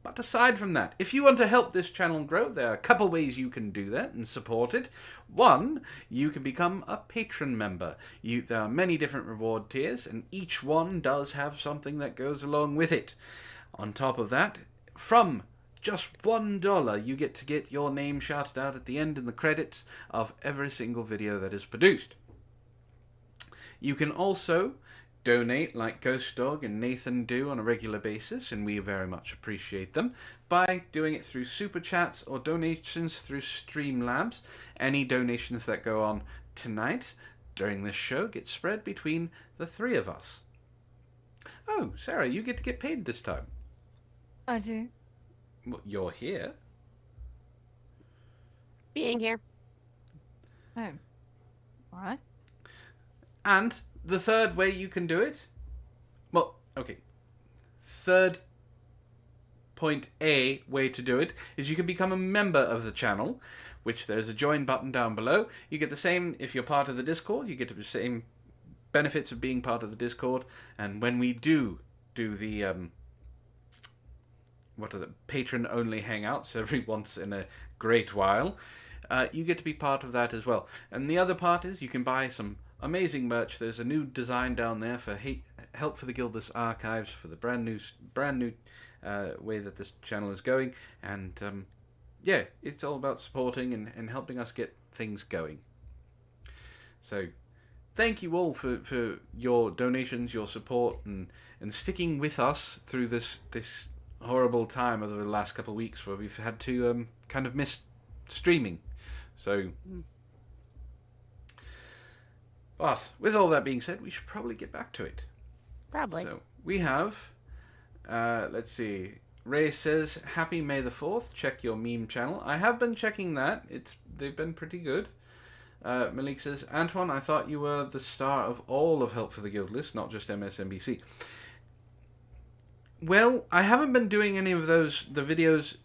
But aside from that, if you want to help this channel grow, there are a couple ways you can do that and support it. One, you can become a patron member. There are many different reward tiers, and each one does have something that goes along with it. On top of that, from just $1, you get to get your name shouted out at the end in the credits of every single video that is produced. You can also donate like Ghost Dog and Nathan do on a regular basis, and we very much appreciate them, by doing it through Super Chats or donations through Streamlabs. Any donations that go on tonight during this show get spread between the three of us. Oh, Sarah, you get to get paid this time. I do. Well, you're here. Being here. Oh. All right. And the third way you can do it, well, okay, third point A way to do it is you can become a member of the channel, which there's a join button down below. You get the same, if you're part of the Discord, you get the same benefits of being part of the Discord. And when we do the patron only hangouts every once in a great while, you get to be part of that as well. And the other part is you can buy some amazing merch. There's a new design down there for Help for the Guildless Archives, for the brand new way that this channel is going. And yeah, it's all about supporting and helping us get things going. So thank you all for your donations, your support, and sticking with us through this horrible time over the last couple of weeks where we've had to kind of miss streaming. So, but with all that being said, we should probably get back to it. Probably. So we have, let's see. Ray says, "Happy May the 4th. Check your meme channel." I have been checking that. They've been pretty good. Malik says, "Antoine, I thought you were the star of all of Help for the Guildless, not just MSNBC." Well, I haven't been doing any of the videos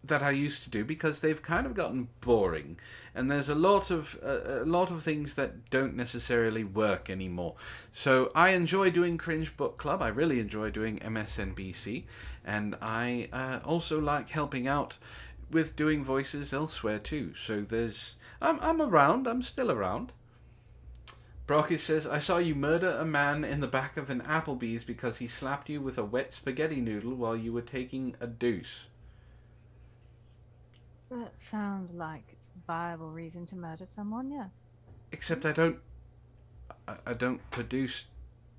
that I used to do because they've kind of gotten boring, and there's a lot of things that don't necessarily work anymore. So I enjoy doing Cringe Book Club. I really enjoy doing MSNBC, and I also like helping out with doing voices elsewhere too. So I'm around. I'm still around. Brocky says, "I saw you murder a man in the back of an Applebee's because he slapped you with a wet spaghetti noodle while you were taking a deuce." That sounds like it's a viable reason to murder someone, yes. Except I don't produce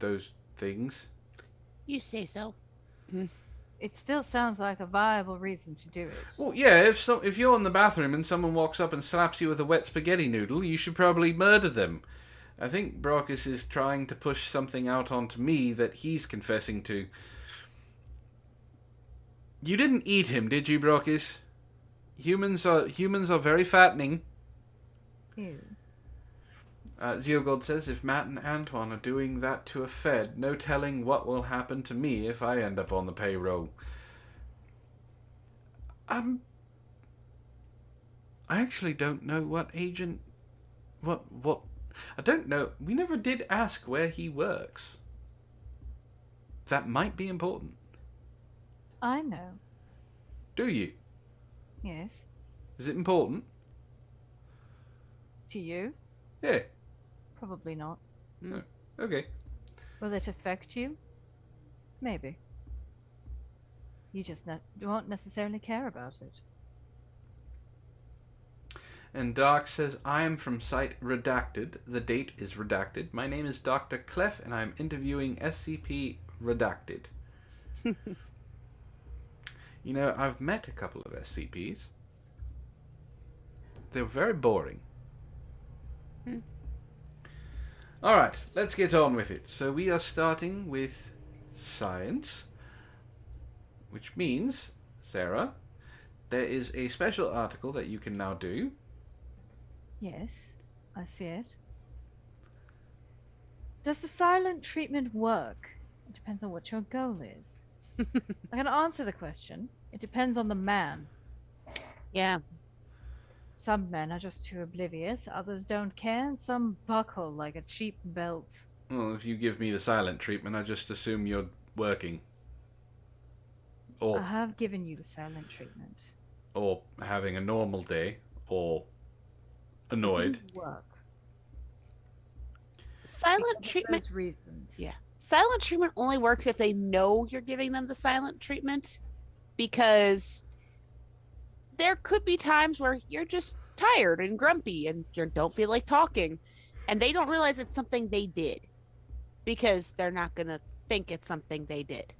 those things. You say so. It still sounds like a viable reason to do it. Well, yeah, if you're in the bathroom and someone walks up and slaps you with a wet spaghetti noodle, you should probably murder them. I think Brockus is trying to push something out onto me that he's confessing to. You didn't eat him, did you, Brockus? Humans are very fattening. Ew. Zeogod says, "If Matt and Antoine are doing that to a Fed, no telling what will happen to me if I end up on the payroll." I actually don't know what agent. What? I don't know. We never did ask where he works. That might be important. I know. Do you? Yes. Is it important? To you? Yeah. Probably not. Oh, okay. Will it affect you? Maybe. You just won't necessarily care about it. And Dark says, I am from site Redacted. The date is redacted. My name is Dr. Clef, and I'm interviewing SCP Redacted. You know, I've met a couple of SCPs. They were very boring. Alright, let's get on with it. So we are starting with science, which means, Sarah, there is a special article that you can now do. Yes, I see it. Does the silent treatment work? It depends on what your goal is. I can answer the question. It depends on the man. Yeah. Some men are just too oblivious, others don't care, and some buckle like a cheap belt. Well, if you give me the silent treatment, I just assume you're working. I have given you the silent treatment. Or having a normal day, or It annoyed. didn't work. Silent Because of treatment. those reasons. Yeah. Silent treatment only works if they know you're giving them the silent treatment, because there could be times where you're just tired and grumpy and you don't feel like talking, and they don't realize it's something they did, because they're not going to think it's something they did.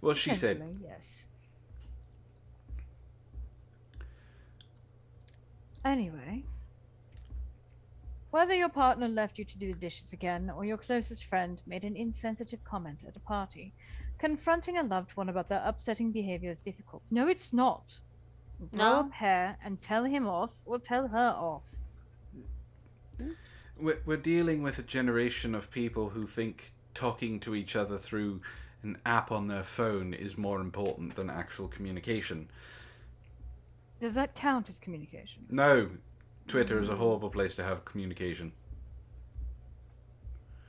Well, she said, Essentially, yes. Anyway, whether your partner left you to do the dishes again or your closest friend made an insensitive comment at a party, confronting a loved one about their upsetting behavior is difficult. No, it's not. Grow No. a pair and tell him off or tell her off. we're dealing with a generation of people who think talking to each other through an app on their phone is more important than actual communication. Does that count as communication? No, Twitter is a horrible place to have communication.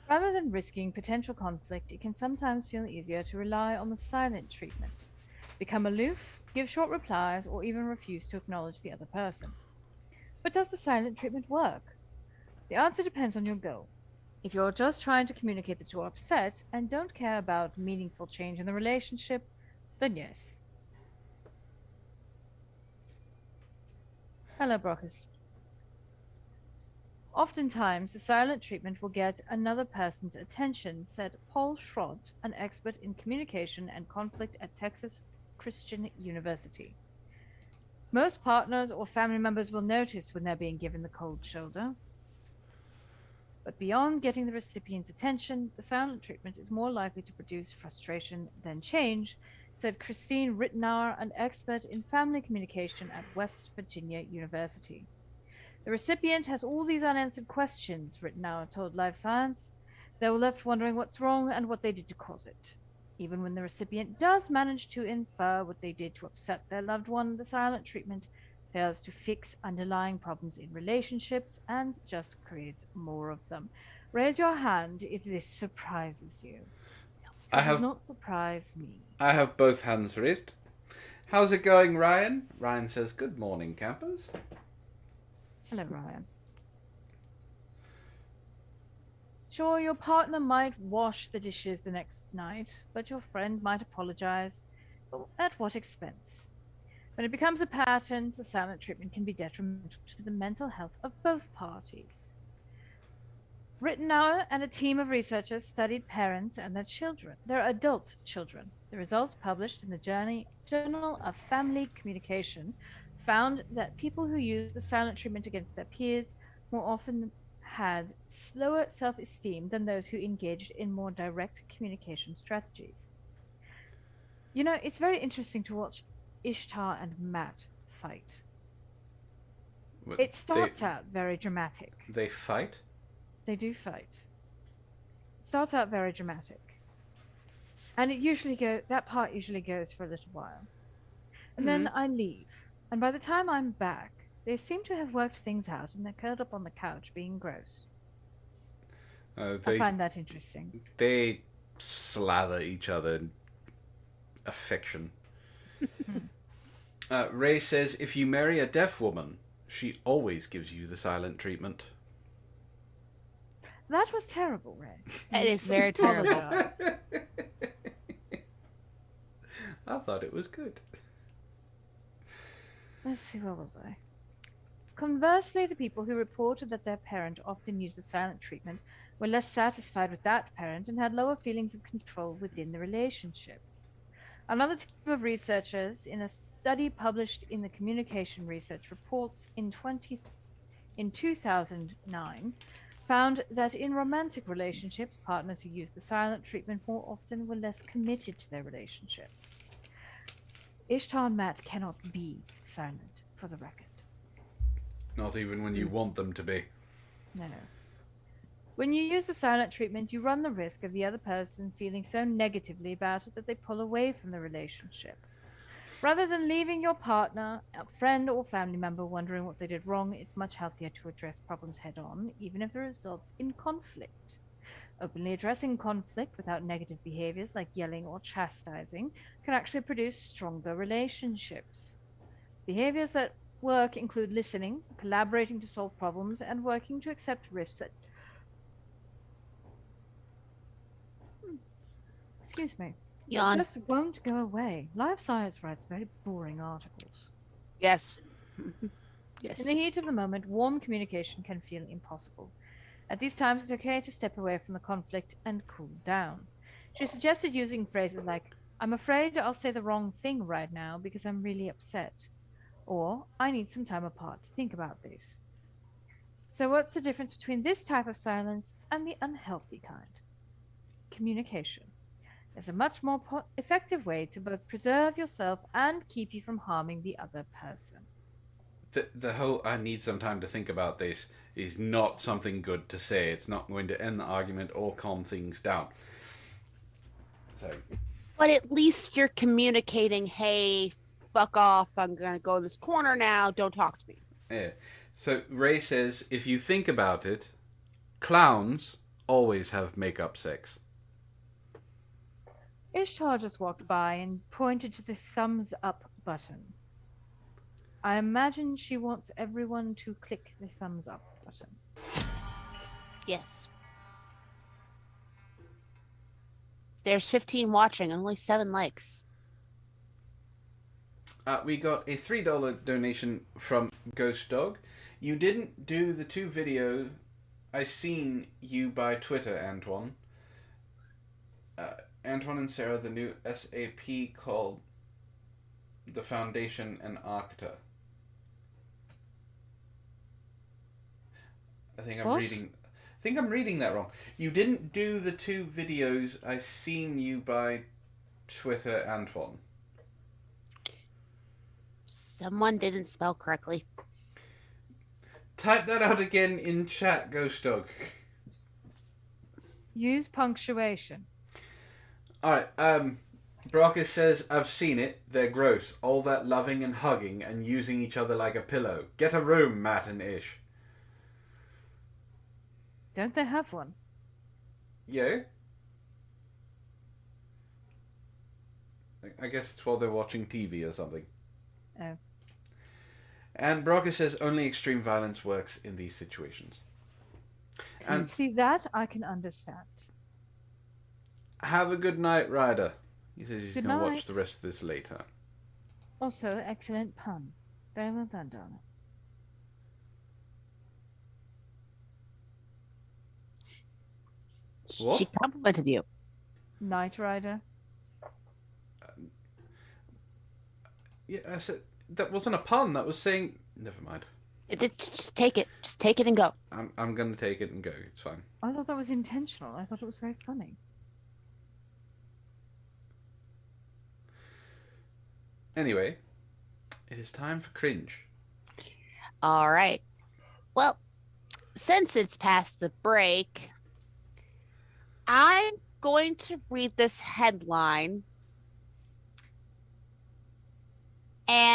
Rather than risking potential conflict, it can sometimes feel easier to rely on the silent treatment. Become aloof, give short replies, or even refuse to acknowledge the other person. But does the silent treatment work? The answer depends on your goal. If you're just trying to communicate that you're upset and don't care about meaningful change in the relationship, then yes. Hello, Brockus. Oftentimes, the silent treatment will get another person's attention, said Paul Schrott, an expert in communication and conflict at Texas Christian University. Most partners or family members will notice when they're being given the cold shoulder. But beyond getting the recipient's attention, the silent treatment is more likely to produce frustration than change, said Christine Rittenauer, an expert in family communication at West Virginia University. The recipient has all these unanswered questions, Rittenauer told Live Science. They were left wondering what's wrong and what they did to cause it. Even when the recipient does manage to infer what they did to upset their loved one, the silent treatment fails to fix underlying problems in relationships and just creates more of them. Raise your hand if this surprises you. It does not surprise me. I have both hands raised. How's it going, Ryan? Ryan says, good morning, campers. Hello, Ryan. Sure, your partner might wash the dishes the next night, but your friend might apologize. But at what expense? When it becomes a pattern, the silent treatment can be detrimental to the mental health of both parties. Rittenauer and a team of researchers studied parents and their children, their adult children. The results published in the Journal of Family Communication found that people who used the silent treatment against their peers more often had slower self-esteem than those who engaged in more direct communication strategies. You know, it's very interesting to watch Ishtar and Matt fight. Well, It starts out very dramatic. They fight? They do fight. It starts out very dramatic. And that part usually goes for a little while. And then I leave. And by the time I'm back, they seem to have worked things out and they're curled up on the couch being gross. I find that interesting. They slather each other in affection. Ray says, if you marry a deaf woman, she always gives you the silent treatment. That was terrible, Ray. It is very terrible. Apologize. I thought it was good. Let's see, where was I? Conversely, the people who reported that their parent often used the silent treatment were less satisfied with that parent and had lower feelings of control within the relationship. Another team of researchers, in a study published in the Communication Research Reports in 2009, found that in romantic relationships, partners who used the silent treatment more often were less committed to their relationship. Ishtar and Matt cannot be silent, for the record. Not even when you want them to be. No. When you use the silent treatment, you run the risk of the other person feeling so negatively about it that they pull away from the relationship. Rather than leaving your partner, a friend, or family member wondering what they did wrong, it's much healthier to address problems head on, even if it results in conflict. Openly addressing conflict without negative behaviors like yelling or chastising can actually produce stronger relationships. Behaviors that work include listening, collaborating to solve problems, and working to accept risks that excuse me. Yawn. It just won't go away. Live Science writes very boring articles. Yes. In Yes. the heat of the moment, warm communication can feel impossible. At these times, it's okay to step away from the conflict and cool down. She suggested using phrases like, I'm afraid I'll say the wrong thing right now because I'm really upset. Or, I need some time apart to think about this. So what's the difference between this type of silence and the unhealthy kind? Communication. There's a much more effective way to both preserve yourself and keep you from harming the other person. The whole I need some time to think about this is not something good to say. It's not going to end the argument or calm things down. So, But at least you're communicating, hey, fuck off. I'm going to go in this corner now. Don't talk to me. yeah. So Ray says, if you think about it, clowns always have make-up sex. Ishtar just walked by and pointed to the thumbs up button. I imagine she wants everyone to click the thumbs up button. Yes. There's 15 watching and only 7 likes. We got a $3 donation from Ghost Dog. You didn't do the 2 videos I seen you by Twitter, Antoine. Antoine and Sarah, the new SAP called The Foundation and Arcta. I think I'm reading that wrong. You didn't do the 2 videos I seen you by Twitter, Antoine. Someone didn't spell correctly. Type that out again in chat, Ghost Dog. Use punctuation. Alright, Brockus says, I've seen it. They're gross. All that loving and hugging and using each other like a pillow. Get a room, Matt and Ish. Don't they have one? Yeah? I guess it's while they're watching TV or something. Oh. And Brockus says, only extreme violence works in these situations. And See, that I can understand. have a good night, Ryder. He says he's Good going to watch night. the rest of this later. Also, excellent pun. Very well done, darling. What? She complimented you. Knight Rider. Yeah, I said that wasn't a pun. That was saying. Never mind. Just take it. Just take it and go. I'm gonna take it and go. It's fine. I thought that was intentional. I thought it was very funny. Anyway, it is time for cringe. All right. Well, since it's past the break, I'm going to read this headline.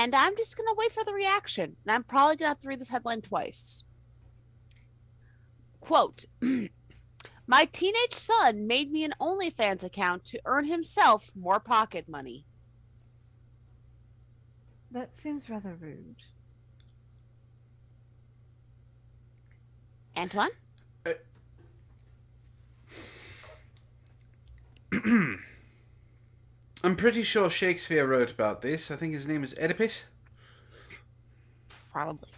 And I'm just going to wait for the reaction. And I'm probably going to have to read this headline twice. Quote, my teenage son made me an OnlyFans account to earn himself more pocket money. That seems rather rude. Antoine? I'm pretty sure Shakespeare wrote about this. I think his name is Oedipus. Probably.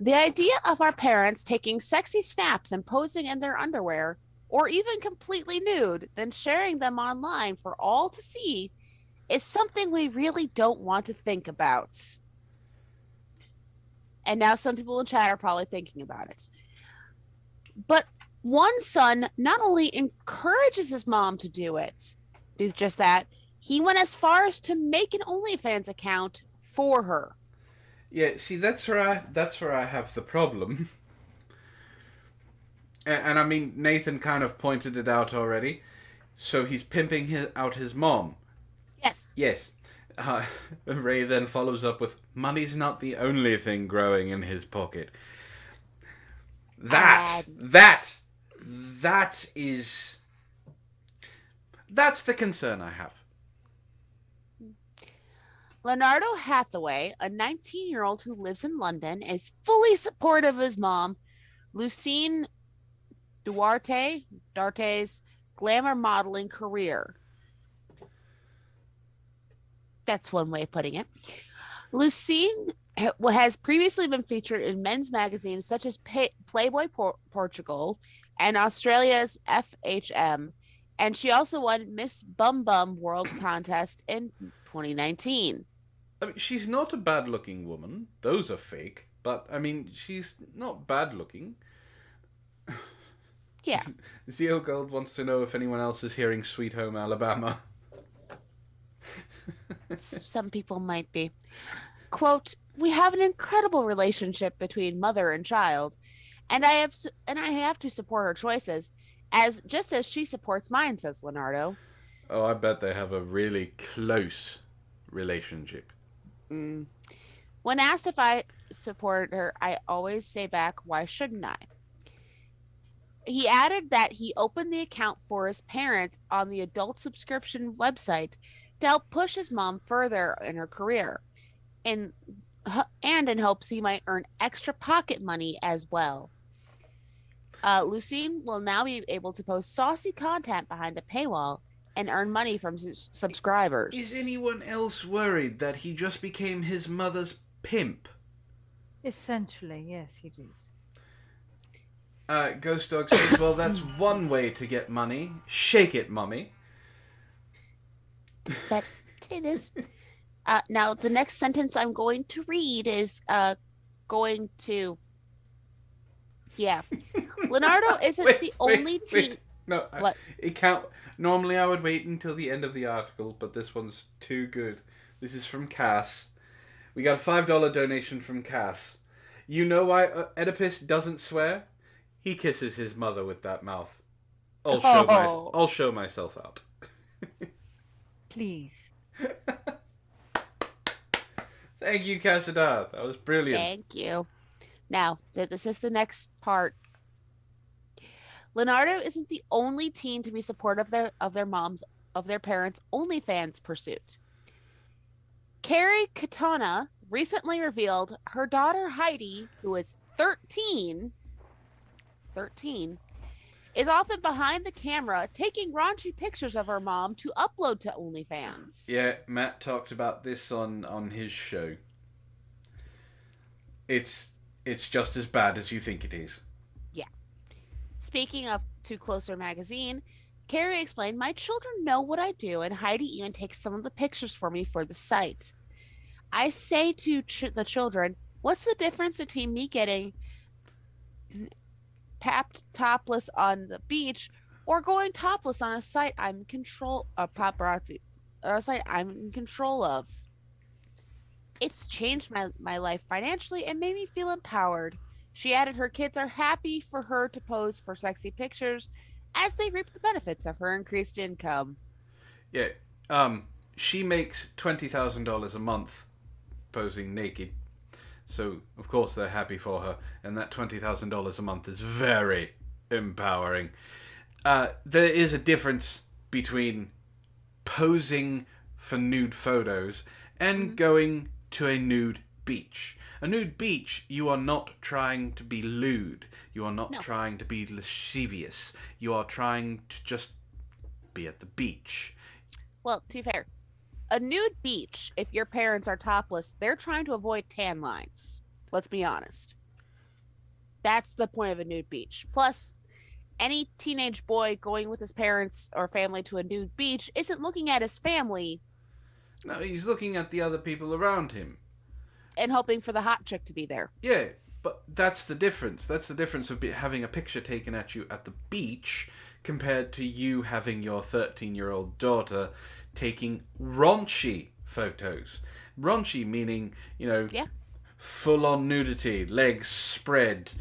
The idea of our parents taking sexy snaps and posing in their underwear, or even completely nude, then sharing them online for all to see, is something we really don't want to think about. And now some people in chat are probably thinking about it. But one son not only encourages his mom to do just that, he went as far as to make an OnlyFans account for her. Yeah, see, that's where I have the problem. And I mean, Nathan kind of pointed it out already. So he's pimping out his mom. Yes. Yes. Ray then follows up with, money's not the only thing growing in his pocket. That's the concern I have. Leonardo Hathaway, a 19-year-old who lives in London, is fully supportive of his mom, Lucine Duarte's glamour modeling career. That's one way of putting it. Lucine has previously been featured in men's magazines such as Playboy Portugal and Australia's FHM, and she also won Miss Bum Bum World Contest in 2019. I mean, she's not a bad-looking woman. Those are fake. But, I mean, she's not bad-looking. Yeah. Zeo Gold wants to know if anyone else is hearing Sweet Home Alabama. Some people might be. Quote, we have an incredible relationship between mother and child, and I have to support her choices, just as she supports mine, says Leonardo. Oh, I bet they have a really close relationship. When asked if I support her, I always say back, why shouldn't I? He added that he opened the account for his parents on the adult subscription website to help push his mom further in her career, and in hopes he might earn extra pocket money as well. Lucine will now be able to post saucy content behind a paywall and earn money from subscribers. Is anyone else worried that he just became his mother's pimp? Essentially, yes, he did. Ghost Dog says, well, that's one way to get money. Shake it, mummy. That it is. Now, the next sentence I'm going to read is going to... Yeah. Leonardo isn't the only teen... No, what? It can't... Normally I would wait until the end of the article, but this one's too good. This is from Cass. We got a $5 donation from Cass. You know why Oedipus doesn't swear? He kisses his mother with that mouth. I'll show myself out. Please. Thank you, Cassadar. That was brilliant. Thank you. Now, this is the next part. Leonardo isn't the only teen to be supportive of their parents' OnlyFans pursuit. Carrie Katona recently revealed her daughter Heidi, who is 13, is often behind the camera taking raunchy pictures of her mom to upload to OnlyFans. Yeah, Matt talked about this on his show. It's just as bad as you think it is. Yeah. Speaking of To Closer magazine, Carrie explained, my children know what I do, and Heidi even takes some of the pictures for me for the site. I say to the children, what's the difference between me getting tapped topless on the beach or going topless on a site I'm in control of, paparazzi, a site I'm in control of? It's changed my life financially and made me feel empowered. She added her kids are happy for her to pose for sexy pictures as they reap the benefits of her increased income. Yeah, she makes $20,000 a month posing naked. So, of course, they're happy for her. And that $20,000 a month is very empowering. There is a difference between posing for nude photos and going to a nude beach. A nude beach, you are not trying to be lewd. You are not trying to be lascivious. You are trying to just be at the beach. Well, to be fair, a nude beach, if your parents are topless, they're trying to avoid tan lines. Let's be honest. That's the point of a nude beach. Plus, any teenage boy going with his parents or family to a nude beach isn't looking at his family. No, he's looking at the other people around him. And hoping for the hot chick to be there. Yeah, but that's the difference. That's the difference of having a picture taken at you at the beach compared to you having your 13-year-old daughter taking raunchy photos. Raunchy meaning, full-on nudity, legs spread,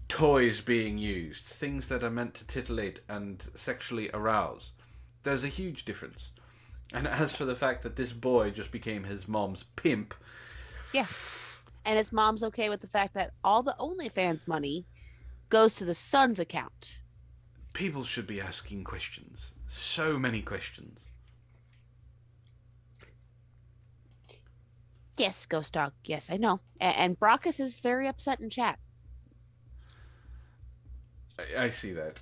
toys being used, things that are meant to titillate and sexually arouse. There's a huge difference. And as for the fact that this boy just became his mom's pimp... Yeah. And his mom's okay with the fact that all the OnlyFans money goes to the son's account. People should be asking questions. So many questions. Yes, Ghost Dog. Yes, I know. And Brockus is very upset in chat. I see that.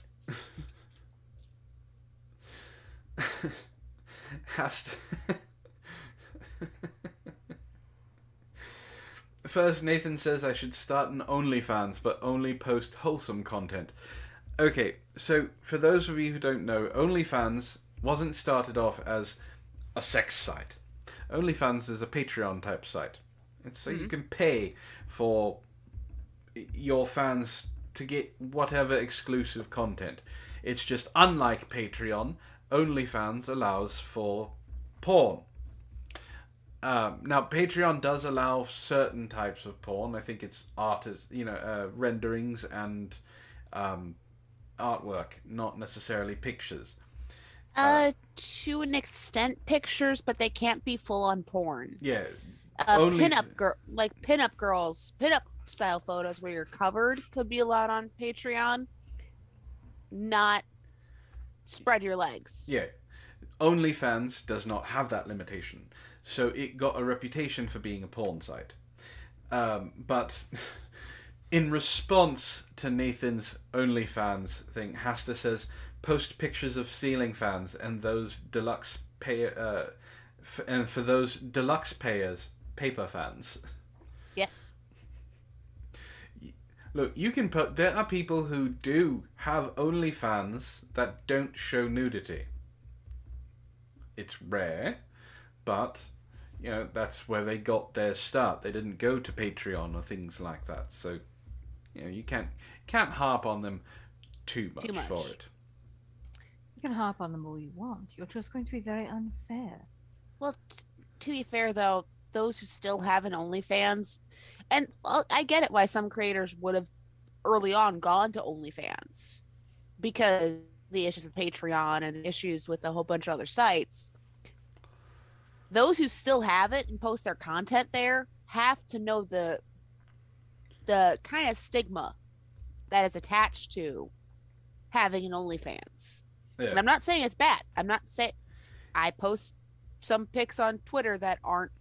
First, Nathan says I should start an OnlyFans, but only post wholesome content. Okay, so for those of you who don't know, OnlyFans wasn't started off as a sex site. OnlyFans is a Patreon type site. It's so you can pay for your fans to get whatever exclusive content. It's just unlike Patreon, OnlyFans allows for porn. Now, Patreon does allow certain types of porn. I think it's renderings and artwork, not necessarily pictures. To an extent, pictures, but they can't be full-on porn. Yeah. Pinup girls, pinup style photos where you're covered could be allowed on Patreon. Not spread your legs. Yeah. OnlyFans does not have that limitation. So it got a reputation for being a porn site. But in response to Nathan's OnlyFans thing, Hasta says, post pictures of ceiling fans and those deluxe and for those deluxe payers, paper fans. Yes. Look, you can there are people who do have OnlyFans that don't show nudity. It's rare, but that's where they got their start. They didn't go to Patreon or things like that. So you can't harp on them too much for it. You can harp on them all you want. You're just going to be very unfair. Well, to be fair, though, those who still have an OnlyFans, and I get it why some creators would have early on gone to OnlyFans because the issues with Patreon and the issues with a whole bunch of other sites. Those who still have it and post their content there have to know the kind of stigma that is attached to having an OnlyFans. Yeah. And I'm not saying it's bad. I'm not saying I post some pics on Twitter that aren't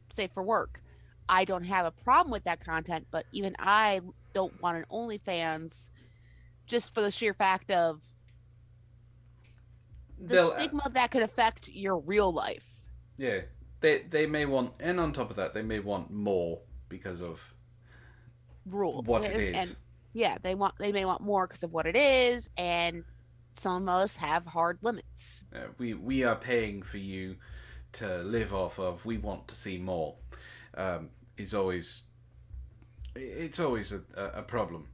safe for work. I don't have a problem with that content, but even I don't want an OnlyFans just for the sheer fact of the stigma that could affect your real life. Yeah, they may want, and on top of that, they may want more because of what it is. And yeah, they may want more because of what it is, and some of us have hard limits. We are paying for you to live off of. We want to see more. It's always a problem.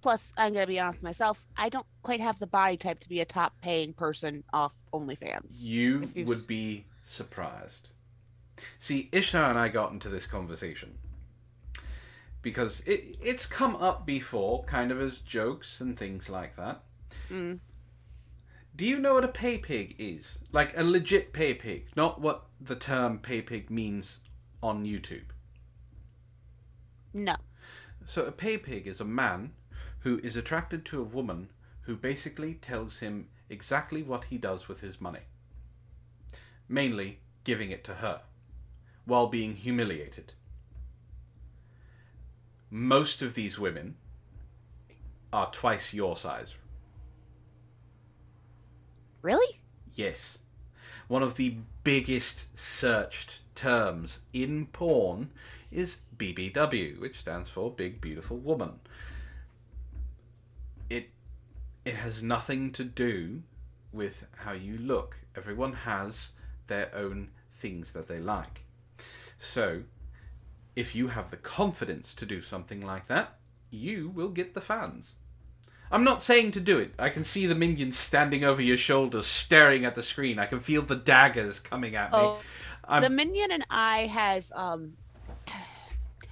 Plus, I'm going to be honest with myself, I don't quite have the body type to be a top paying person off OnlyFans. You would be surprised. See, Ishtar and I got into this conversation because it's come up before, kind of as jokes and things like that. Do you know what a pay pig is? Like a legit pay pig, not what the term pay pig means on YouTube. No. So a pay pig is a man who is attracted to a woman who basically tells him exactly what he does with his money. Mainly giving it to her, while being humiliated. Most of these women are twice your size. Really? Yes. One of the biggest searched terms in porn is BBW, which stands for Big Beautiful Woman. It has nothing to do with how you look. Everyone has their own things that they like. So, if you have the confidence to do something like that, you will get the fans. I'm not saying to do it. I can see the minions standing over your shoulders, staring at the screen. I can feel the daggers coming at me. The minion and I have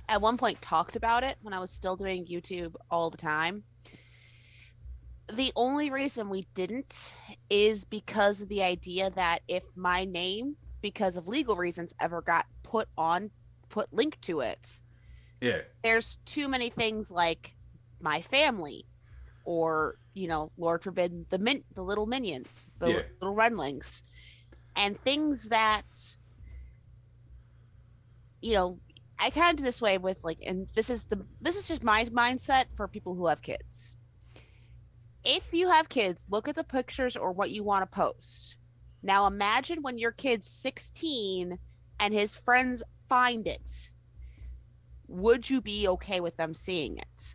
at one point talked about it when I was still doing YouTube all the time. The only reason we didn't is because of the idea that if my name, because of legal reasons, ever got put linked to it, Yeah. there's too many things like my family, or Lord forbid, the little minions, the little Renlings, and things that I kind of do this way with and this is just my mindset for people who have kids. If you have kids, look at the pictures or what you want to post. Now imagine when your kid's 16 and his friends find it. Would you be okay with them seeing it?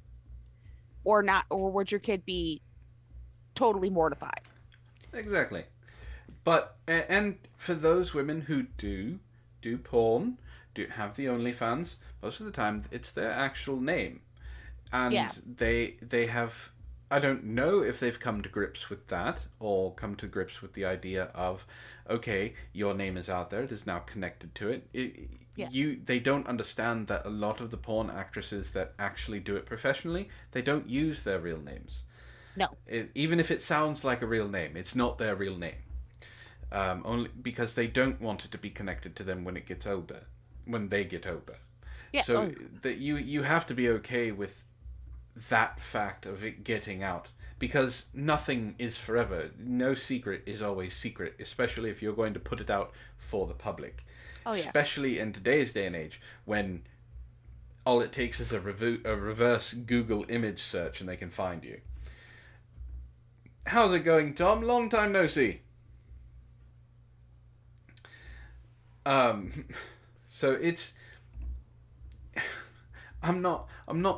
Or not? Or would your kid be totally mortified? Exactly. But, and for those women who do porn, do have the OnlyFans, most of the time it's their actual name. And they have... I don't know if they've come to grips with that or come to grips with the idea of, okay, your name is out there, it is now connected to it. They don't understand that a lot of the porn actresses that actually do it professionally, they don't use their real names. No. Even if it sounds like a real name, it's not their real name. Only because they don't want it to be connected to them when they get older. Yeah. So that you have to be okay with that fact of it getting out, because nothing is forever. No secret is always secret, especially if you're going to put it out for the public. Oh yeah. Especially in today's day and age, when all it takes is a reverse Google image search and they can find you. How's it going, Tom? Long time no see. So it's... I'm not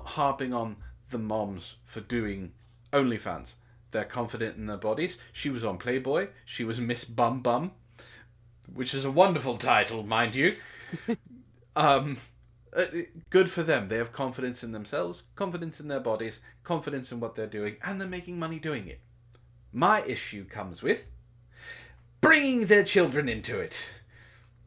harping on the moms for doing OnlyFans. They're confident in their bodies. She was on Playboy. She was Miss Bum Bum, which is a wonderful title, mind you. Good for them. They have confidence in themselves, confidence in their bodies, confidence in what they're doing, and they're making money doing it. My issue comes with bringing their children into it.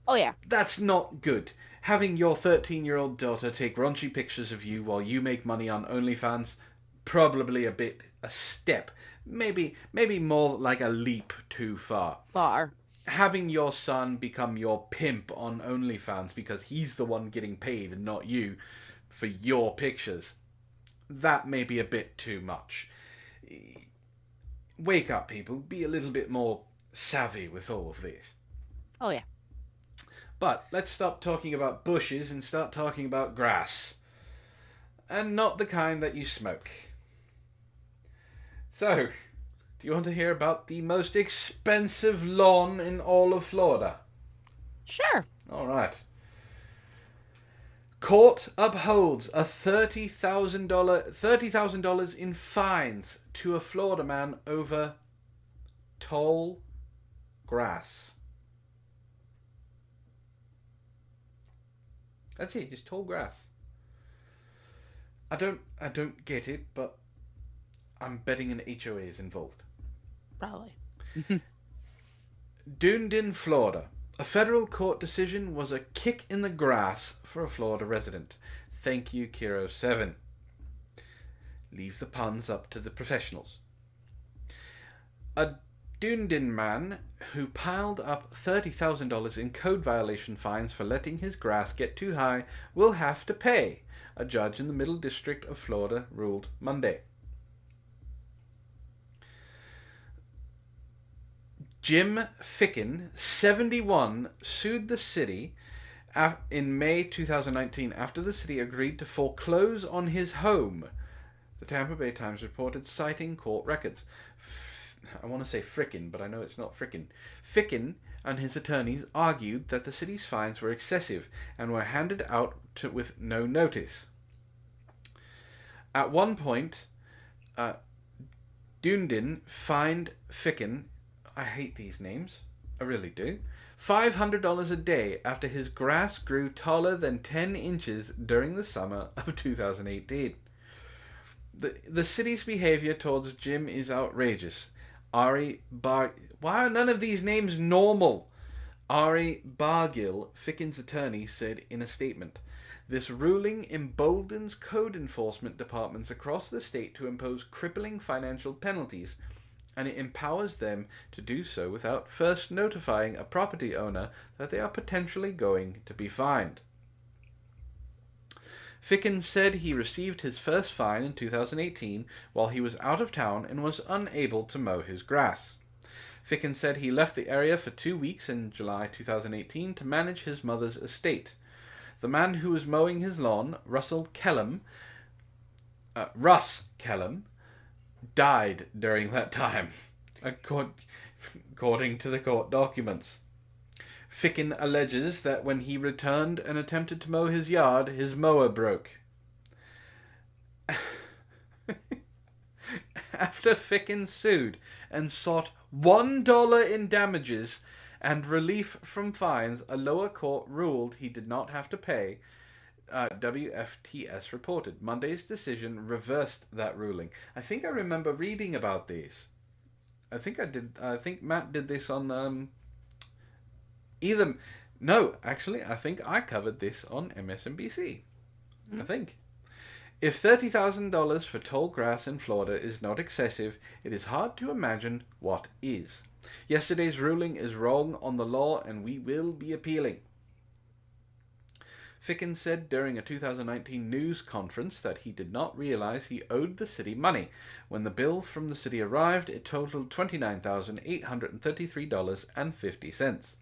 Oh yeah. That's not good. Having your 13-year-old daughter take raunchy pictures of you while you make money on OnlyFans, probably a step, maybe more like a leap too far. Having your son become your pimp on OnlyFans because he's the one getting paid and not you for your pictures, that may be a bit too much. Wake up, people. Be a little bit more savvy with all of this. Oh yeah. But let's stop talking about bushes and start talking about grass. And not the kind that you smoke. So, do you want to hear about the most expensive lawn in all of Florida? Sure. All right. Court upholds a $30,000 in fines to a Florida man over tall grass. That's it, just tall grass. I don't get it, but I'm betting an HOA is involved. Probably. Dunedin, Florida. A federal court decision was a kick in the grass for a Florida resident. Thank you, Kiro7. Leave the puns up to the professionals. A Dunedin man who piled up $30,000 in code violation fines for letting his grass get too high will have to pay, a judge in the Middle District of Florida ruled Monday. Jim Ficken, 71, sued the city in May 2019 after the city agreed to foreclose on his home, the Tampa Bay Times reported, citing court records. I want to say frickin', but I know it's not frickin'. Ficken and his attorneys argued that the city's fines were excessive and were handed out with no notice. At one point, Dunedin fined Ficken, I hate these names, I really do, $500 a day after his grass grew taller than 10 inches during the summer of 2018. The city's behavior towards Jim is outrageous. Why are none of these names normal? Ari Bargill, Ficken's attorney, said in a statement, "This ruling emboldens code enforcement departments across the state to impose crippling financial penalties, and it empowers them to do so without first notifying a property owner that they are potentially going to be fined." Ficken said he received his first fine in 2018 while he was out of town and was unable to mow his grass. Ficken said he left the area for 2 weeks in July 2018 to manage his mother's estate. The man who was mowing his lawn, Russ Kellum, died during that time, according to the court documents. Ficken alleges that when he returned and attempted to mow his yard, his mower broke. After Ficken sued and sought $1 in damages and relief from fines, a lower court ruled he did not have to pay, WFTS reported. Monday's decision reversed that ruling. I think I remember reading about these. I think Matt did this on I think I covered this on MSNBC. I think. If $30,000 for tall grass in Florida is not excessive, it is hard to imagine what is. Yesterday's ruling is wrong on the law and we will be appealing. Ficken said during a 2019 news conference that he did not realize he owed the city money. When the bill from the city arrived, it totaled $29,833.50.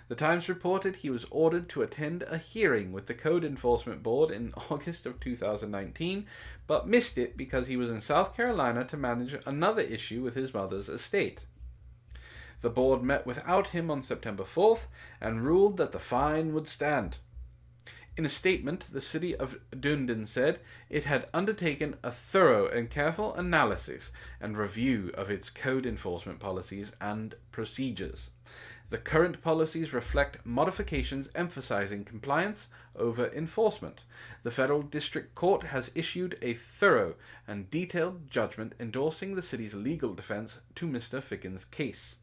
The Times reported he was ordered to attend a hearing with the Code Enforcement Board in August of 2019, but missed it because he was in South Carolina to manage another issue with his mother's estate. The board met without him on September 4th and ruled that the fine would stand. In a statement, the city of Dunedin said it had undertaken a thorough and careful analysis and review of its code enforcement policies and procedures. The current policies reflect modifications emphasizing compliance over enforcement. The Federal District Court has issued a thorough and detailed judgment endorsing the city's legal defense to Mr. Ficken's case.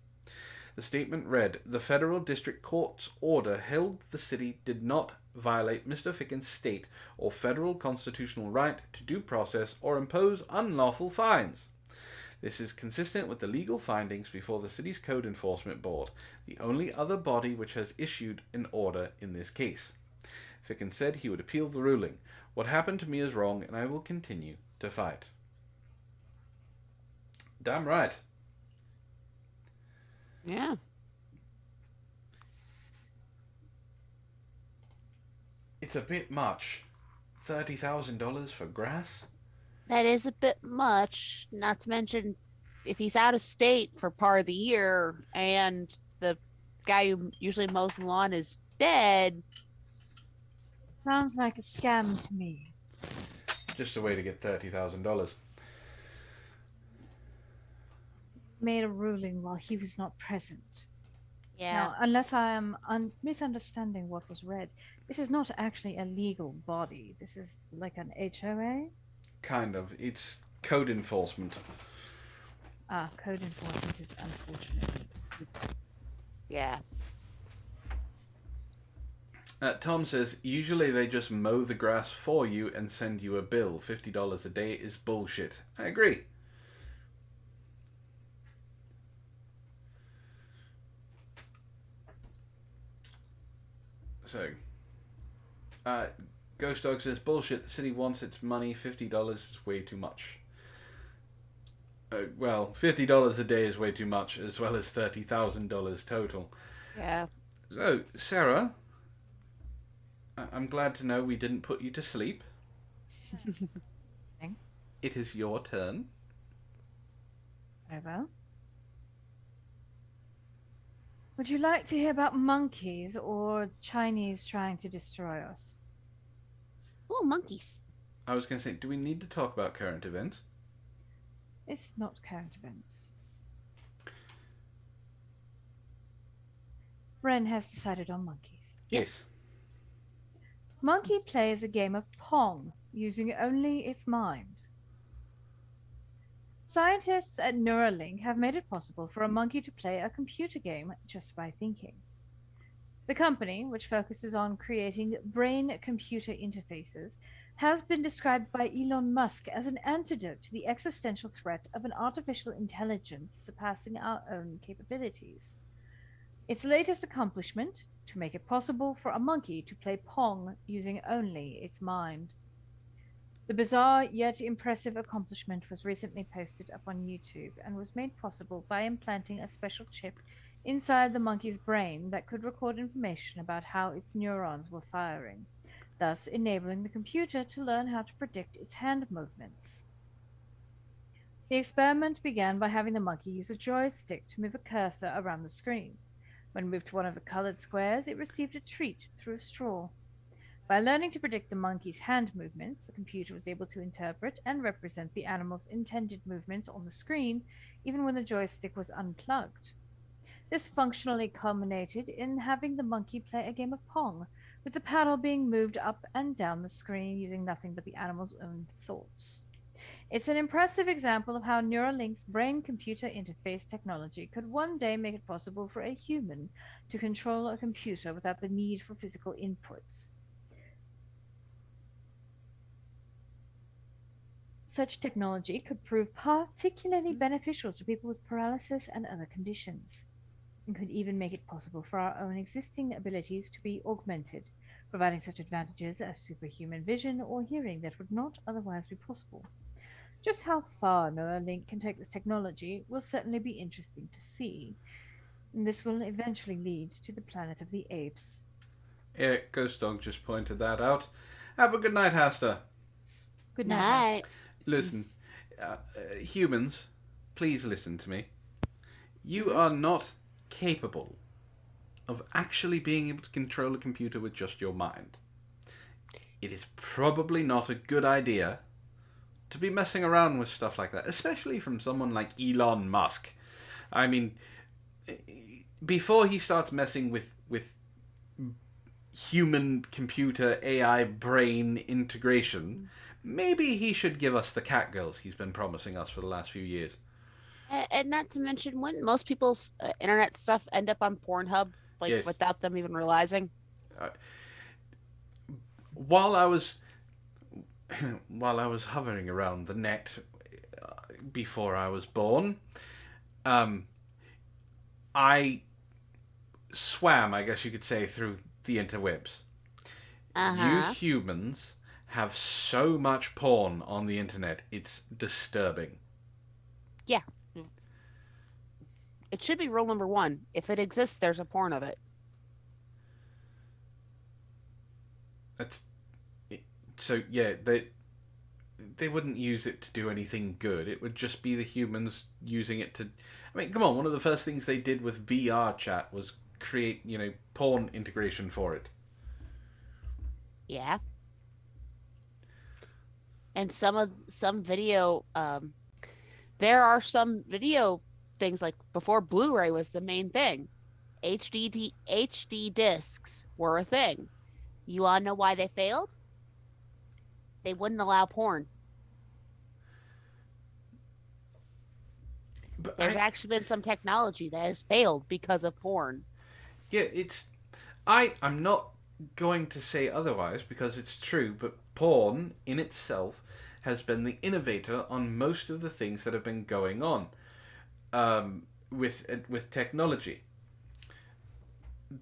The statement read, "The Federal District Court's order held the city did not violate Mr. Ficken's state or federal constitutional right to due process or impose unlawful fines. This is consistent with the legal findings before the city's Code Enforcement Board, the only other body which has issued an order in this case." Ficken said he would appeal the ruling. "What happened to me is wrong and I will continue to fight." Damn right. Yeah. It's a bit much. $30,000 for grass? That is a bit much, not to mention if he's out of state for part of the year and the guy who usually mows the lawn is dead. Sounds like a scam to me. Just a way to get $30,000. Made a ruling while he was not present. Yeah. Now, unless I am misunderstanding what was read, this is not actually a legal body. This is like an HOA? Kind of. It's code enforcement. Code enforcement is unfortunate. Yeah. Tom says, usually they just mow the grass for you and send you a bill. $50 a day is bullshit. I agree. So, Ghost Dog says, bullshit, the city wants its money, $50 is way too much. Well, $50 a day is way too much, as well as $30,000 total. Yeah. So, Sarah, I'm glad to know we didn't put you to sleep. It is your turn. Very well. Would you like to hear about monkeys or Chinese trying to destroy us? Oh, monkeys. I was going to say, do we need to talk about current events? It's not current events. Wren has decided on monkeys. Yes. Monkey plays a game of Pong using only its mind. Scientists at Neuralink have made it possible for a monkey to play a computer game just by thinking. The company, which focuses on creating brain-computer interfaces, has been described by Elon Musk as an antidote to the existential threat of an artificial intelligence surpassing our own capabilities. Its latest accomplishment, to make it possible for a monkey to play Pong using only its mind. The bizarre yet impressive accomplishment was recently posted up on YouTube and was made possible by implanting a special chip inside the monkey's brain that could record information about how its neurons were firing, thus enabling the computer to learn how to predict its hand movements. The experiment began by having the monkey use a joystick to move a cursor around the screen. When moved to one of the colored squares, it received a treat through a straw. By learning to predict the monkey's hand movements, the computer was able to interpret and represent the animal's intended movements on the screen, even when the joystick was unplugged. This functionally culminated in having the monkey play a game of Pong, with the paddle being moved up and down the screen using nothing but the animal's own thoughts. It's an impressive example of how Neuralink's brain-computer interface technology could one day make it possible for a human to control a computer without the need for physical inputs. Such technology could prove particularly beneficial to people with paralysis and other conditions, and could even make it possible for our own existing abilities to be augmented, providing such advantages as superhuman vision or hearing that would not otherwise be possible. Just how far Neuralink can take this technology will certainly be interesting to see, and this will eventually lead to the planet of the apes. Yeah, Ghost Dog just pointed that out. Have a good night, Hasta. Good night. Listen, humans, please listen to me. You are not capable of actually being able to control a computer with just your mind. It is probably not a good idea to be messing around with stuff like that, especially from someone like Elon Musk. I mean, before he starts messing with human computer AI brain integration, maybe he should give us the catgirls he's been promising us for the last few years. And not to mention, wouldn't most people's internet stuff end up on Pornhub, like Yes. without them even realizing? While I was hovering around the net before I was born, I swam, I guess you could say, through the interwebs. You humans have so much porn on the internet, it's disturbing. Yeah. It should be rule number 1. If it exists, there's a porn of it. So yeah, they wouldn't use it to do anything good. It would just be the humans using it to... I mean, come on, one of the first things they did with VR chat was create, porn integration for it. Yeah. And some video, there are some video things, like before Blu-ray was the main thing. HD discs were a thing. You all know why they failed? They wouldn't allow porn. But There's actually been some technology that has failed because of porn. Yeah, I'm not going to say otherwise because it's true, but porn in itself has been the innovator on most of the things that have been going on with technology.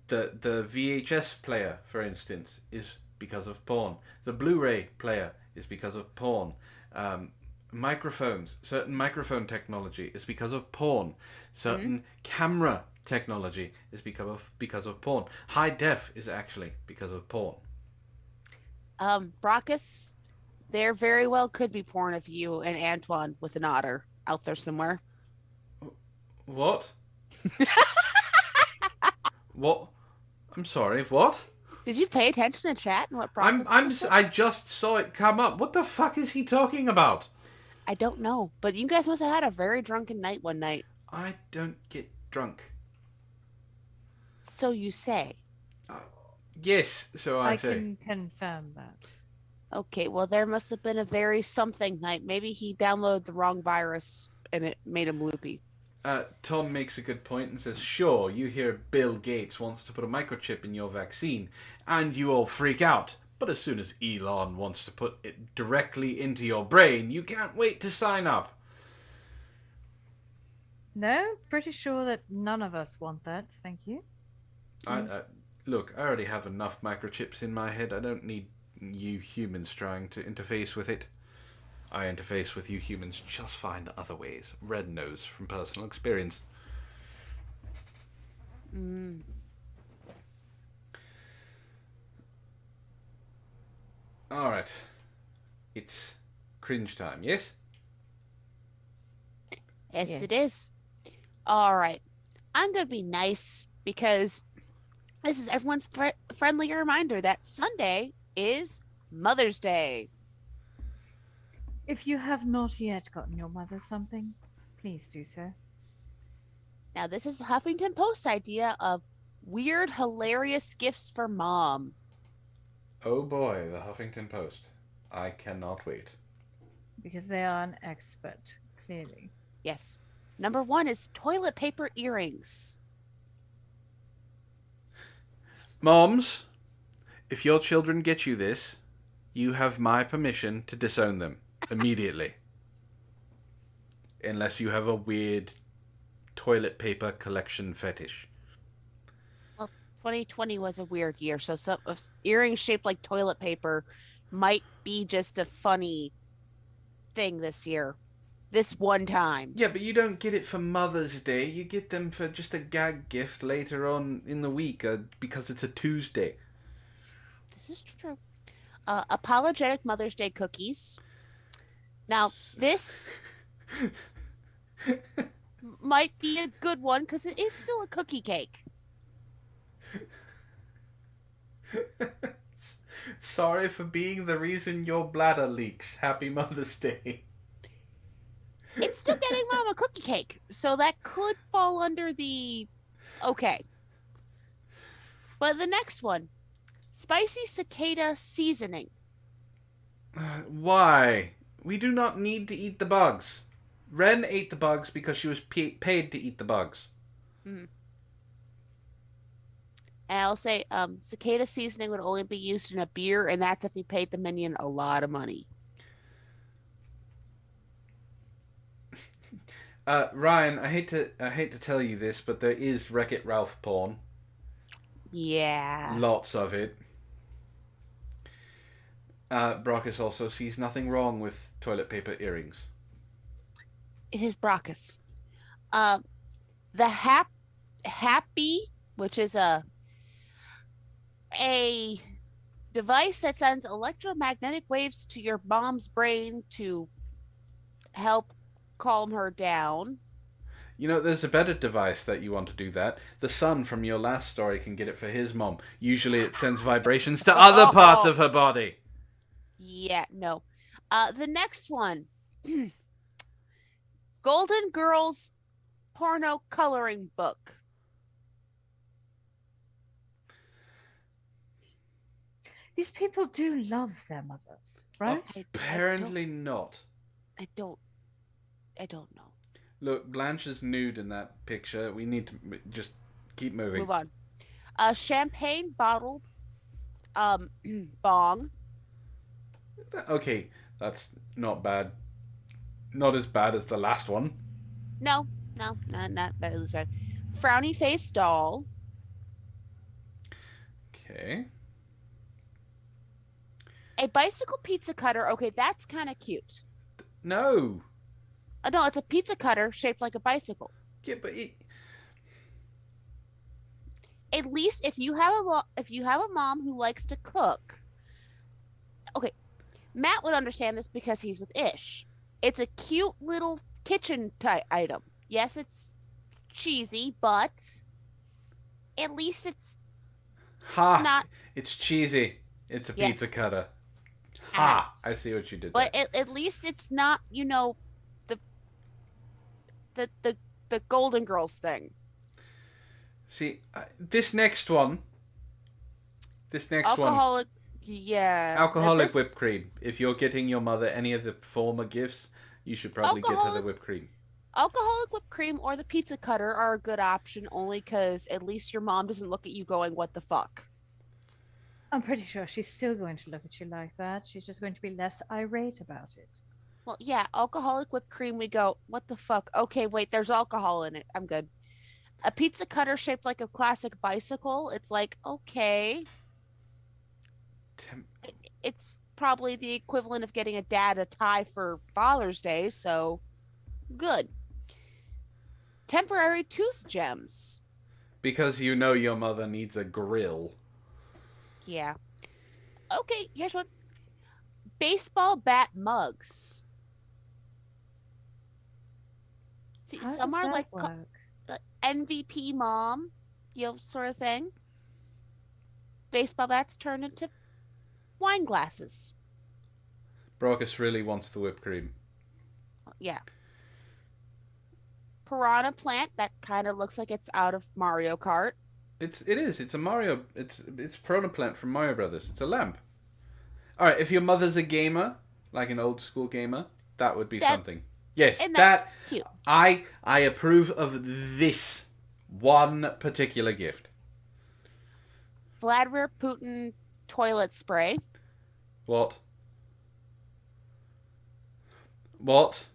The VHS player, for instance, is because of porn. The Blu-ray player is because of porn. Microphones, certain microphone technology is because of porn. Certain camera technology is because of porn. High def is actually because of porn. Brockus, there very well could be porn of you and Antoine with an otter out there somewhere. What? What? I'm sorry. What? Did you pay attention to chat and what Brockus I just saw it come up. What the fuck is he talking about? I don't know, but you guys must have had a very drunken night one night. I don't get drunk. So you say. Yes, so I say. I can confirm that. Okay, well, there must have been a very something night. Maybe he downloaded the wrong virus and it made him loopy. Tom makes a good point and says, sure, you hear Bill Gates wants to put a microchip in your vaccine, and you all freak out. But as soon as Elon wants to put it directly into your brain, you can't wait to sign up. No, pretty sure that none of us want that. Thank you. Look, I already have enough microchips in my head. I don't need you humans trying to interface with it. I interface with you humans just fine other ways. Red knows from personal experience. Alright. It's cringe time, yes? Yes, it is. All right. I'm going to be nice because this is everyone's friendly reminder that Sunday is Mother's Day. If you have not yet gotten your mother something, please do so. Now, this is Huffington Post's idea of weird, hilarious gifts for mom. Oh boy, the Huffington Post. I cannot wait. Because they are an expert, clearly. Yes. Number 1 is toilet paper earrings. Moms, if your children get you this, you have my permission to disown them immediately. Unless you have a weird toilet paper collection fetish. 2020 was a weird year, so some earrings shaped like toilet paper might be just a funny thing this year. This one time. Yeah, but you don't get it for Mother's Day. You get them for just a gag gift later on in the week because it's a Tuesday. This is true. Apologetic Mother's Day cookies. Now, this might be a good one because it is still a cookie cake. Sorry for being the reason your bladder leaks. Happy Mother's Day. It's still getting mom a cookie cake, so that could fall under the okay. But the next one, spicy cicada seasoning. Why? We do not need to eat the bugs. Wren ate the bugs because she was paid to eat the bugs. And I'll say cicada seasoning would only be used in a beer, and that's if you paid the minion a lot of money. Ryan, I hate to tell you this, but there is Wreck-It Ralph porn. Yeah. Lots of it. Brockus also sees nothing wrong with toilet paper earrings. It is Brockus. The Happy, which is a device that sends electromagnetic waves to your mom's brain to help calm her down. You know, there's a better device that you want to do that. The son from your last story can get it for his mom. Usually it sends vibrations to other parts of her body. Yeah, no. The next one. Golden Girls porno coloring book. These people do love their mothers, right? Apparently not. I don't know. Look, Blanche is nude in that picture. We need to just keep moving. Move on. Champagne bottle bong. Okay, that's not bad. Not as bad as the last one. No, not bad as bad. Frowny face doll. Okay. A bicycle pizza cutter. Okay, that's kind of cute. No. No, it's a pizza cutter shaped like a bicycle. Yeah, but At least if you have a mom who likes to cook. Okay, Matt would understand this because he's with Ish. It's a cute little kitchen type item. Yes, it's cheesy, but at least it's not. It's cheesy. It's a Yes. pizza cutter. Ha! I see what you did But there. at least it's not, the Golden Girls thing. See, this next one. Alcoholic, yeah. Alcoholic whipped cream. If you're getting your mother any of the former gifts, you should probably get her the whipped cream. Alcoholic whipped cream or the pizza cutter are a good option only because at least your mom doesn't look at you going, what the fuck? I'm pretty sure she's still going to look at you like that. She's just going to be less irate about it. Well, yeah, alcoholic whipped cream, we go, what the fuck? Okay, wait, there's alcohol in it. I'm good. A pizza cutter shaped like a classic bicycle, it's like, okay. It's probably the equivalent of getting a dad a tie for Father's Day, so good. Temporary tooth gems. Because you know your mother needs a grill. Yeah. Okay, here's one. Baseball bat mugs. See, How some does are that like work? the MVP mom, sort of thing. Baseball bats turn into wine glasses. Brockus really wants the whipped cream. Yeah. Piranha plant that kind of looks like it's out of Mario Kart. It is. It's a Mario. It's Piranha Plant from Mario Brothers. It's a lamp. All right. If your mother's a gamer, like an old school gamer, that would be something. Yes, and that's cute. I approve of this one particular gift. Vladimir Putin toilet spray. What? What?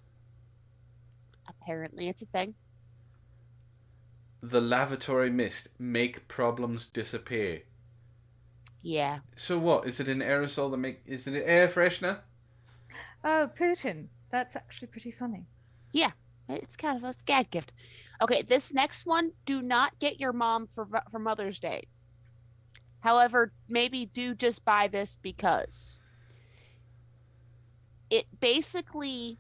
Apparently, it's a thing. The lavatory mist make problems disappear. Yeah. So what? Is it an aerosol that make? Is it an air freshener? Oh, Putin. That's actually pretty funny. Yeah. It's kind of a gag gift. Okay, this next one, do not get your mom for Mother's Day. However, maybe do just buy this because it basically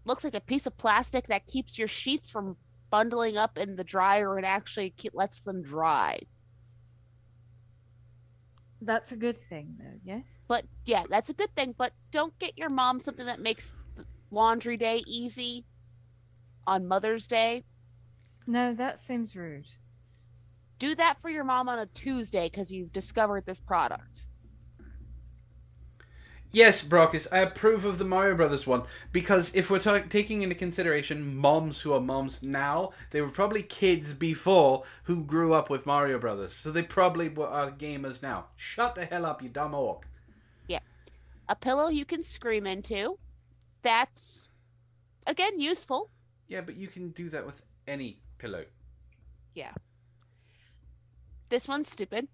looks like a piece of plastic that keeps your sheets from bundling up in the dryer and actually lets them dry. That's a good thing, though, yes? But yeah, that's a good thing. But don't get your mom something that makes laundry day easy on Mother's Day. No, that seems rude. Do that for your mom on a Tuesday because you've discovered this product. Yes, Brockus, I approve of the Mario Brothers one because if we're taking into consideration moms who are moms now, they were probably kids before who grew up with Mario Brothers, so they probably are gamers now. Shut the hell up, you dumb orc. Yeah. A pillow you can scream into. That's, again, useful. Yeah, but you can do that with any pillow. Yeah. This one's stupid.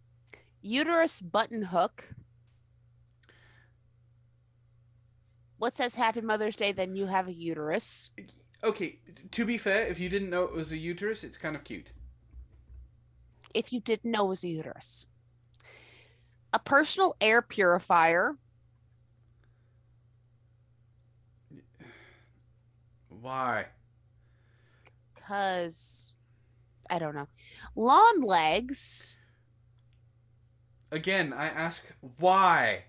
Uterus button hook. What says Happy Mother's Day, then you have a uterus? Okay, to be fair, if you didn't know it was a uterus, it's kind of cute. If you didn't know it was a uterus. A personal air purifier. Why? Because, I don't know. Lawn legs. Again, I ask why?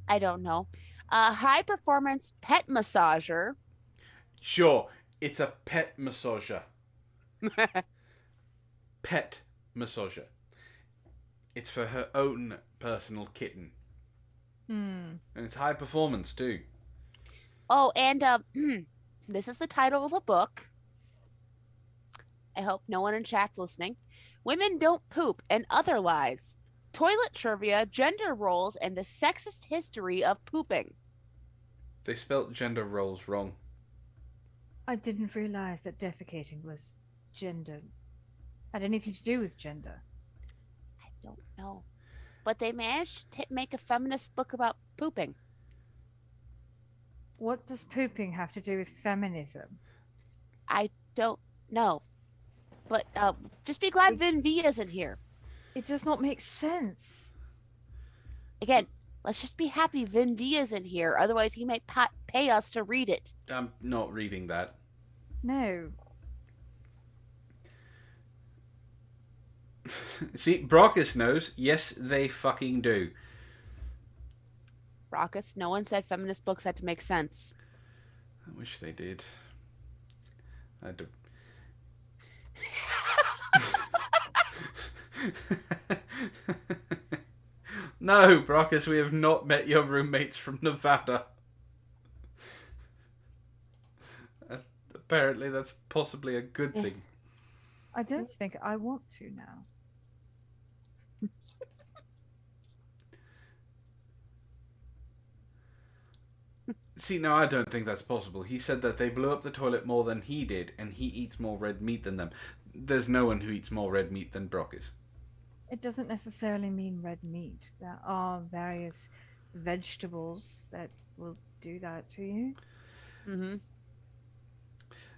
I don't know. A high performance pet massager. Sure, it's a pet massager. Pet massager. It's for her own personal kitten. And it's high performance too. Oh, and this is the title of a book. I hope no one in chat's listening. Women Don't Poop and Other Lies. Toilet trivia, gender roles, and the sexist history of pooping. They spelt gender roles wrong. I didn't realize that defecating was gender. had anything to do with gender? I don't know. But they managed to make a feminist book about pooping. What does pooping have to do with feminism? I don't know. But just be glad Vin V isn't here. It does not make sense. Again, let's just be happy Vin V isn't here. Otherwise, he might pay us to read it. I'm not reading that. No. See, Brockus knows. Yes, they fucking do. Raucous, no one said feminist books had to make sense. I wish they did. I do. No, Brockus, we have not met your roommates from Nevada. Apparently that's possibly a good thing. I don't think I want to now. See, no, I don't think that's possible. He said that they blew up the toilet more than he did, and he eats more red meat than them. There's no one who eats more red meat than Brockus. It doesn't necessarily mean red meat. There are various vegetables that will do that to you. Mm-hmm.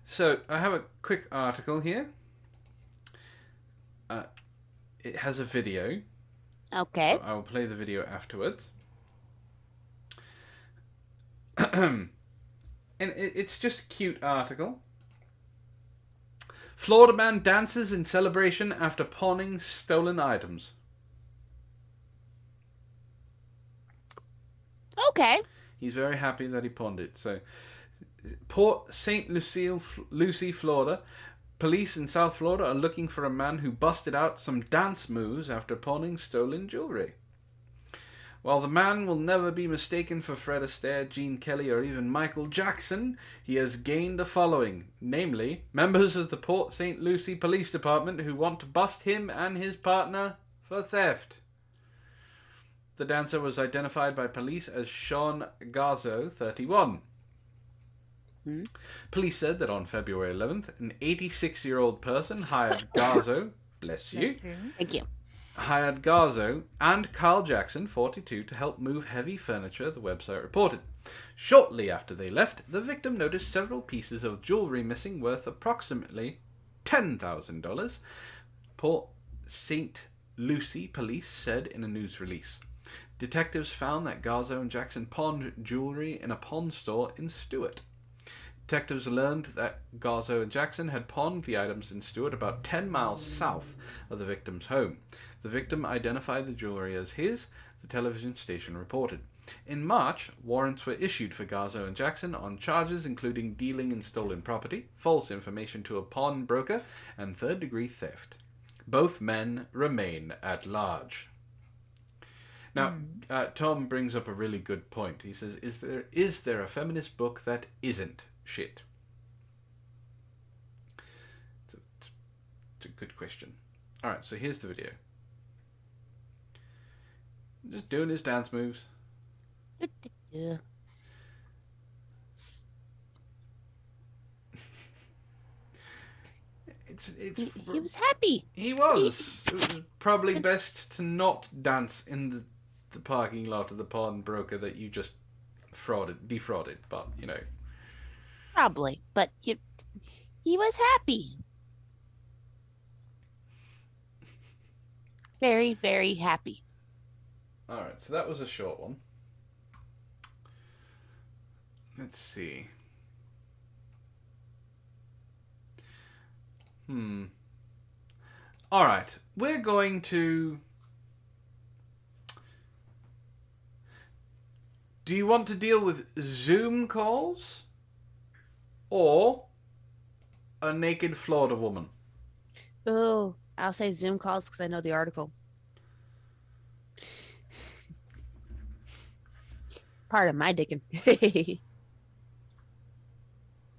So, I have a quick article here. It has a video. Okay. So I will play the video afterwards. And it's just a cute article. Florida man dances in celebration after pawning stolen items. Okay. He's very happy that he pawned it. So, Port St. Lucie, Florida. Police in South Florida are looking for a man who busted out some dance moves after pawning stolen jewelry. While the man will never be mistaken for Fred Astaire, Gene Kelly, or even Michael Jackson, he has gained a following, namely, members of the Port St. Lucie Police Department who want to bust him and his partner for theft. The dancer was identified by police as Sean Garzo, 31. Police said that on February 11th, an 86-year-old person hired Garzo, bless you, Thank you. hired Garzo and Carl Jackson, 42, to help move heavy furniture, the website reported. Shortly after they left, the victim noticed several pieces of jewelry missing worth approximately $10,000, Port St. Lucie police said in a news release. Detectives found that Garzo and Jackson pawned jewelry in a pawn store in Stewart. Detectives learned that Garzo and Jackson had pawned the items in Stewart about 10 miles south of the victim's home. The victim identified the jewelry as his, the television station reported. In March, warrants were issued for Garzo and Jackson on charges including dealing in stolen property, false information to a pawnbroker, and third-degree theft. Both men remain at large. Now, Tom brings up a really good point. He says, is there a feminist book that isn't shit? It's a good question. Alright, so here's the video. Just doing his dance moves. He was happy. He was. It was probably best to not dance in the parking lot of the pawnbroker that you just defrauded, but, you know. Probably, but he was happy. Very, very happy. Alright, so that was a short one. Let's see. Alright, we're going to... Do you want to deal with Zoom calls or a naked Florida woman? Oh, I'll say Zoom calls because I know the article. Part of my digging.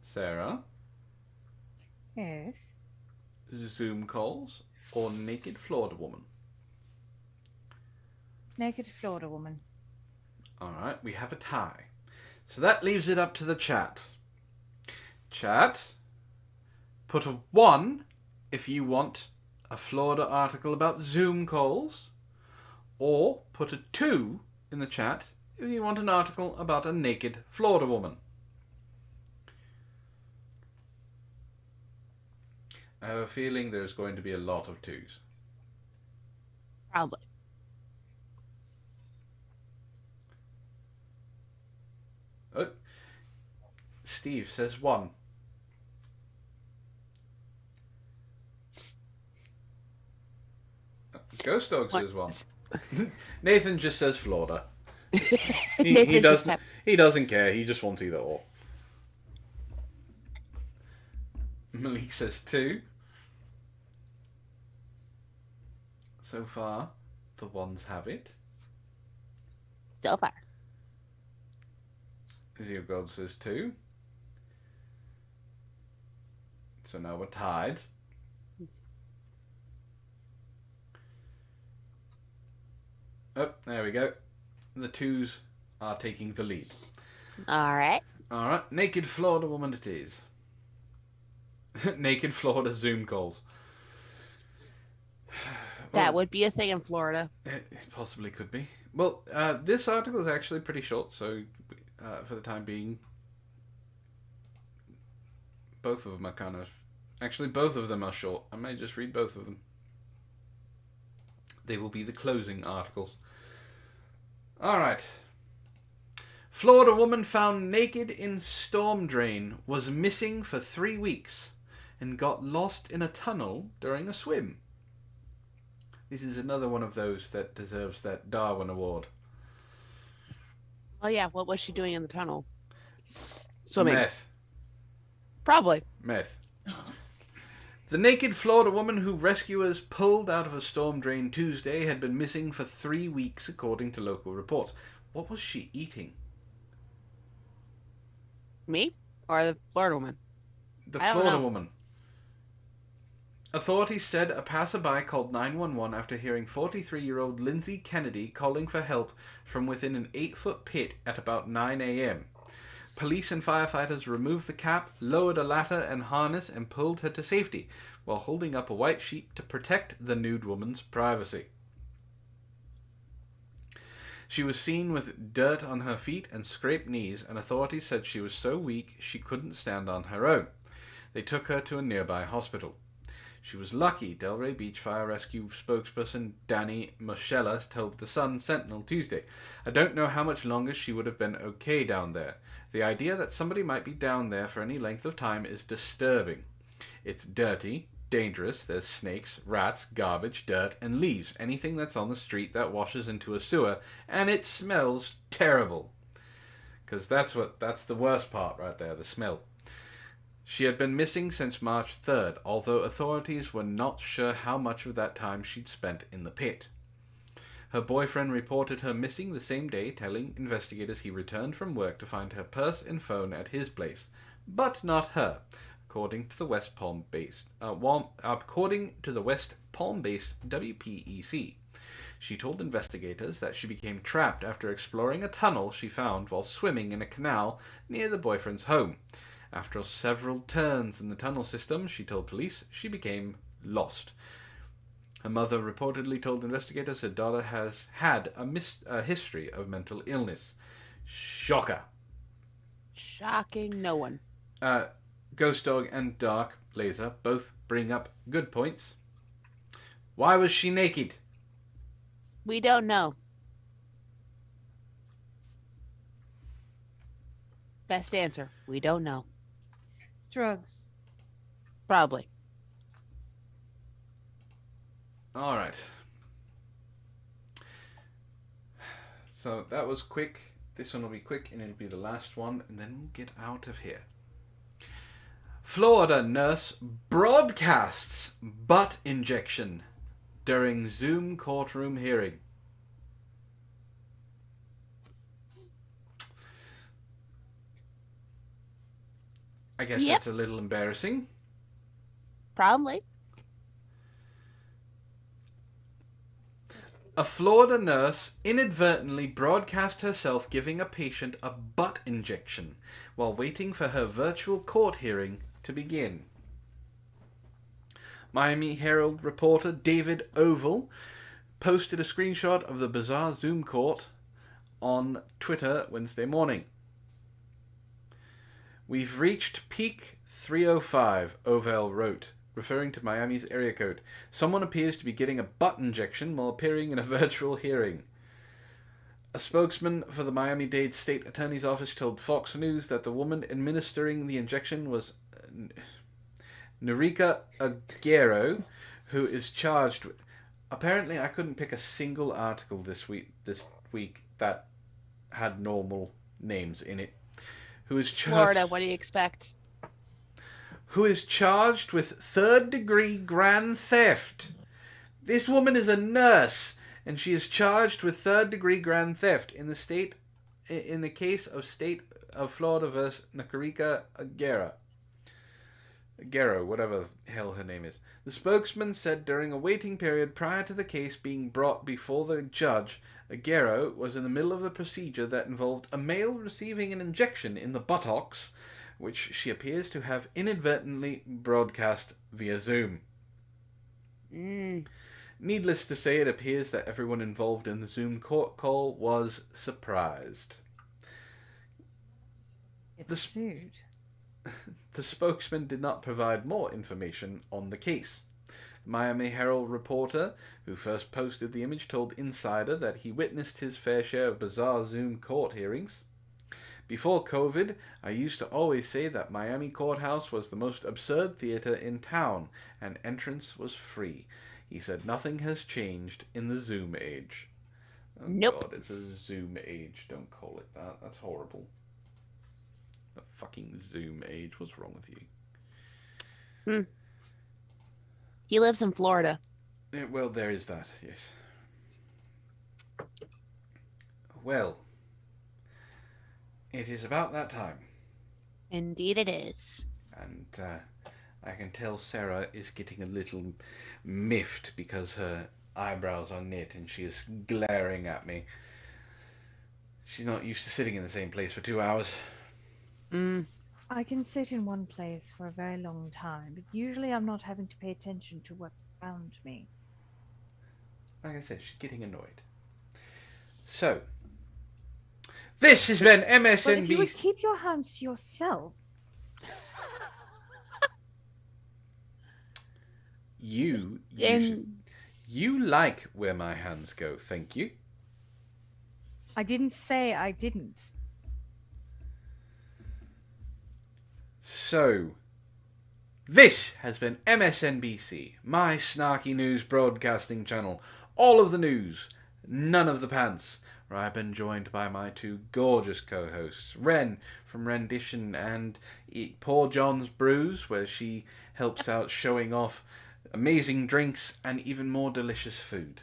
Sarah? Yes. Zoom calls or naked Florida woman? Naked Florida woman. Alright, we have a tie. So that leaves it up to the chat. Chat, put a 1 if you want a Florida article about Zoom calls, or put a 2 in the chat if you want an article about a naked Florida woman. I have a feeling there's going to be a lot of 2s. Probably. Oh, Steve says 1. Ghost Dog says 1. Nathan just says Florida. He doesn't care. He just wants either or. Malik says 2. So far, the ones have it. So far. Zero God says 2. So now we're tied. Oh, there we go. The 2s are taking the lead. All right. All right, naked Florida woman it is. Naked Florida Zoom calls. That would be a thing in Florida. It possibly could be. Well, this article is actually pretty short, so for the time being, both of them are kind of... Actually, both of them are short. I may just read both of them. They will be the closing articles. Alright. Florida woman found naked in storm drain was missing for 3 weeks and got lost in a tunnel during a swim. This is another one of those that deserves that Darwin Award. Oh yeah, what was she doing in the tunnel? Swimming. Meth. Probably. Meth. The naked Florida woman who rescuers pulled out of a storm drain Tuesday had been missing for 3 weeks, according to local reports. What was she eating? Me? Or the Florida woman? The I don't Florida know. woman. Authorities said a passerby called 911 after hearing 43-year-old Lindsay Kennedy calling for help from within an 8-foot pit at about 9 a.m. Police and firefighters removed the cap, lowered a ladder and harness, and pulled her to safety, while holding up a white sheet to protect the nude woman's privacy. She was seen with dirt on her feet and scraped knees, and authorities said she was so weak she couldn't stand on her own. They took her to a nearby hospital. She was lucky, Delray Beach Fire Rescue spokesperson Danny Moschella told the Sun Sentinel Tuesday. I don't know how much longer she would have been okay down there. The idea that somebody might be down there for any length of time is disturbing. It's dirty, dangerous, there's snakes, rats, garbage, dirt, and leaves, anything that's on the street that washes into a sewer, and it smells terrible. Because that's the worst part right there, the smell. She had been missing since March 3rd, although authorities were not sure how much of that time she'd spent in the pit. Her boyfriend reported her missing the same day, telling investigators he returned from work to find her purse and phone at his place, but not her, according to the West Palm-based WPEC. She told investigators that she became trapped after exploring a tunnel she found while swimming in a canal near the boyfriend's home. After several turns in the tunnel system, she told police, she became lost. Her mother reportedly told investigators her daughter has had a history of mental illness. Shocker. Shocking no one. Ghost Dog and Dark Laser both bring up good points. Why was she naked? We don't know. Best answer. We don't know. Drugs. Probably. All right. So that was quick. This one will be quick and it'll be the last one, and then we'll get out of here. Florida nurse broadcasts butt injection during Zoom courtroom hearing. I guess Yep. that's a little embarrassing. Probably. A Florida nurse inadvertently broadcast herself giving a patient a butt injection while waiting for her virtual court hearing to begin. Miami Herald reporter David Oval posted a screenshot of the bizarre Zoom court on Twitter Wednesday morning. "We've reached peak 305, Oval wrote, referring to Miami's area code. Someone appears to be getting a butt injection while appearing in a virtual hearing. A spokesman for the Miami-Dade State Attorney's Office told Fox News that the woman administering the injection was Norika Aguero, who is charged with... Apparently, I couldn't pick a single article this week that had normal names in it. Who is charged... Florida, what do you expect? Who is charged with third-degree grand theft. This woman is a nurse, and she is charged with third-degree grand theft in the case of State of Florida versus Norika Aguero. Aguero, whatever the hell her name is. The spokesman said during a waiting period prior to the case being brought before the judge, Aguero was in the middle of a procedure that involved a male receiving an injection in the buttocks, which she appears to have inadvertently broadcast via Zoom. Needless to say, it appears that everyone involved in the Zoom court call was surprised. Sued. The spokesman did not provide more information on the case. The Miami Herald reporter, who first posted the image, told Insider that he witnessed his fair share of bizarre Zoom court hearings. "Before COVID, I used to always say that Miami Courthouse was the most absurd theater in town, and entrance was free." He said nothing has changed in the Zoom age. Oh, nope. God, it's a Zoom age. Don't call it that. That's horrible. The fucking Zoom age. What's wrong with you? He lives in Florida. Yeah, well, there is that, yes. Well, it is about that time. Indeed it is. And I can tell Sarah is getting a little miffed because her eyebrows are knit and she is glaring at me. She's not used to sitting in the same place for 2 hours. I can sit in one place for a very long time, but usually I'm not having to pay attention to what's around me. Like I said, she's getting annoyed. So, this has been MSNBC. But if you would keep your hands to yourself. You like where my hands go, thank you. I didn't say I didn't. So, this has been MSNBC, my snarky news broadcasting channel. All of the news, none of the pants, where I've been joined by my two gorgeous co-hosts, Wren from Rendition and Poor John's Brews, where she helps out showing off amazing drinks and even more delicious food.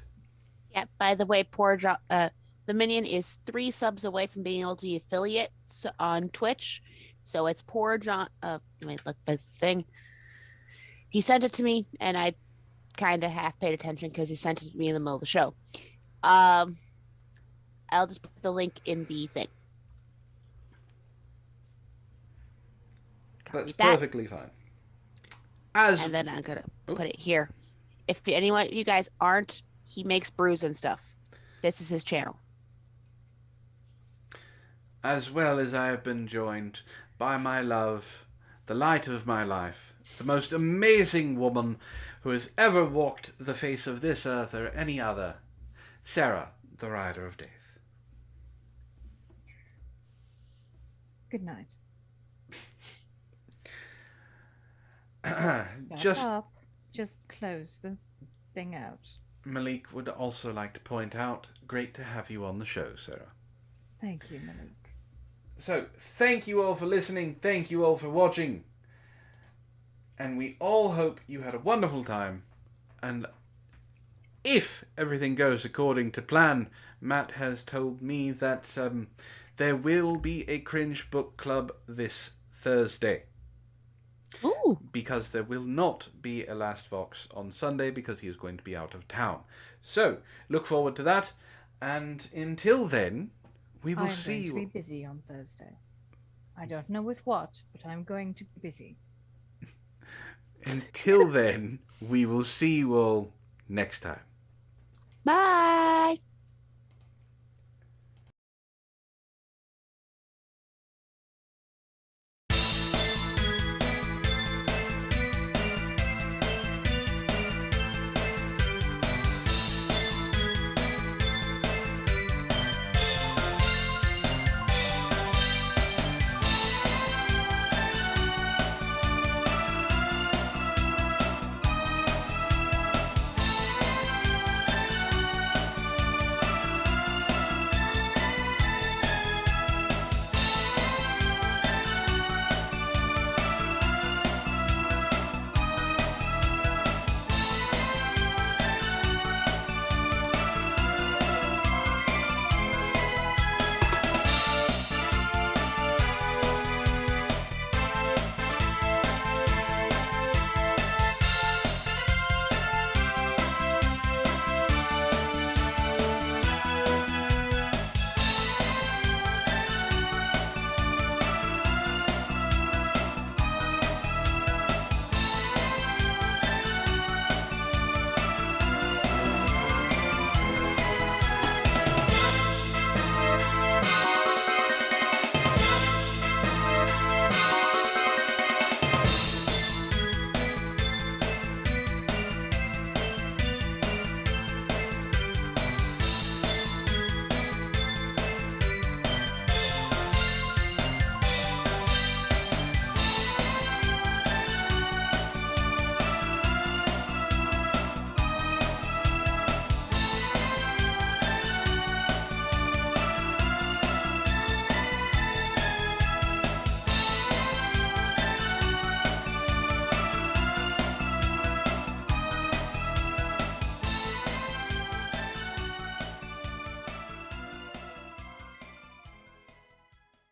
Yeah, by the way, Poor John, the Minion is 3 subs away from being able to be affiliates on Twitch. So it's Poor John. Wait, look, this thing. He sent it to me, and I kind of half paid attention because he sent it to me in the middle of the show. I'll just put the link in the thing. That's perfectly fine. And then I'm gonna put it here. If anyone, you guys aren't, he makes brews and stuff. This is his channel. As well as I have been joined by my love, the light of my life, the most amazing woman who has ever walked the face of this earth or any other, Sarah, the Rider of Death. Good night. Just close the thing out. Malik would also like to point out, great to have you on the show, Sarah. Thank you, Malik. So, thank you all for listening, thank you all for watching, and we all hope you had a wonderful time, and if everything goes according to plan, Matt has told me that there will be a Cringe book club this Thursday. Ooh. Because there will not be a Last Vox on Sunday because he is going to be out of town. So, look forward to that, and until then, we will see you. I'm going to be busy on Thursday. I don't know with what, but I'm going to be busy. Until then, we will see you all next time. Bye.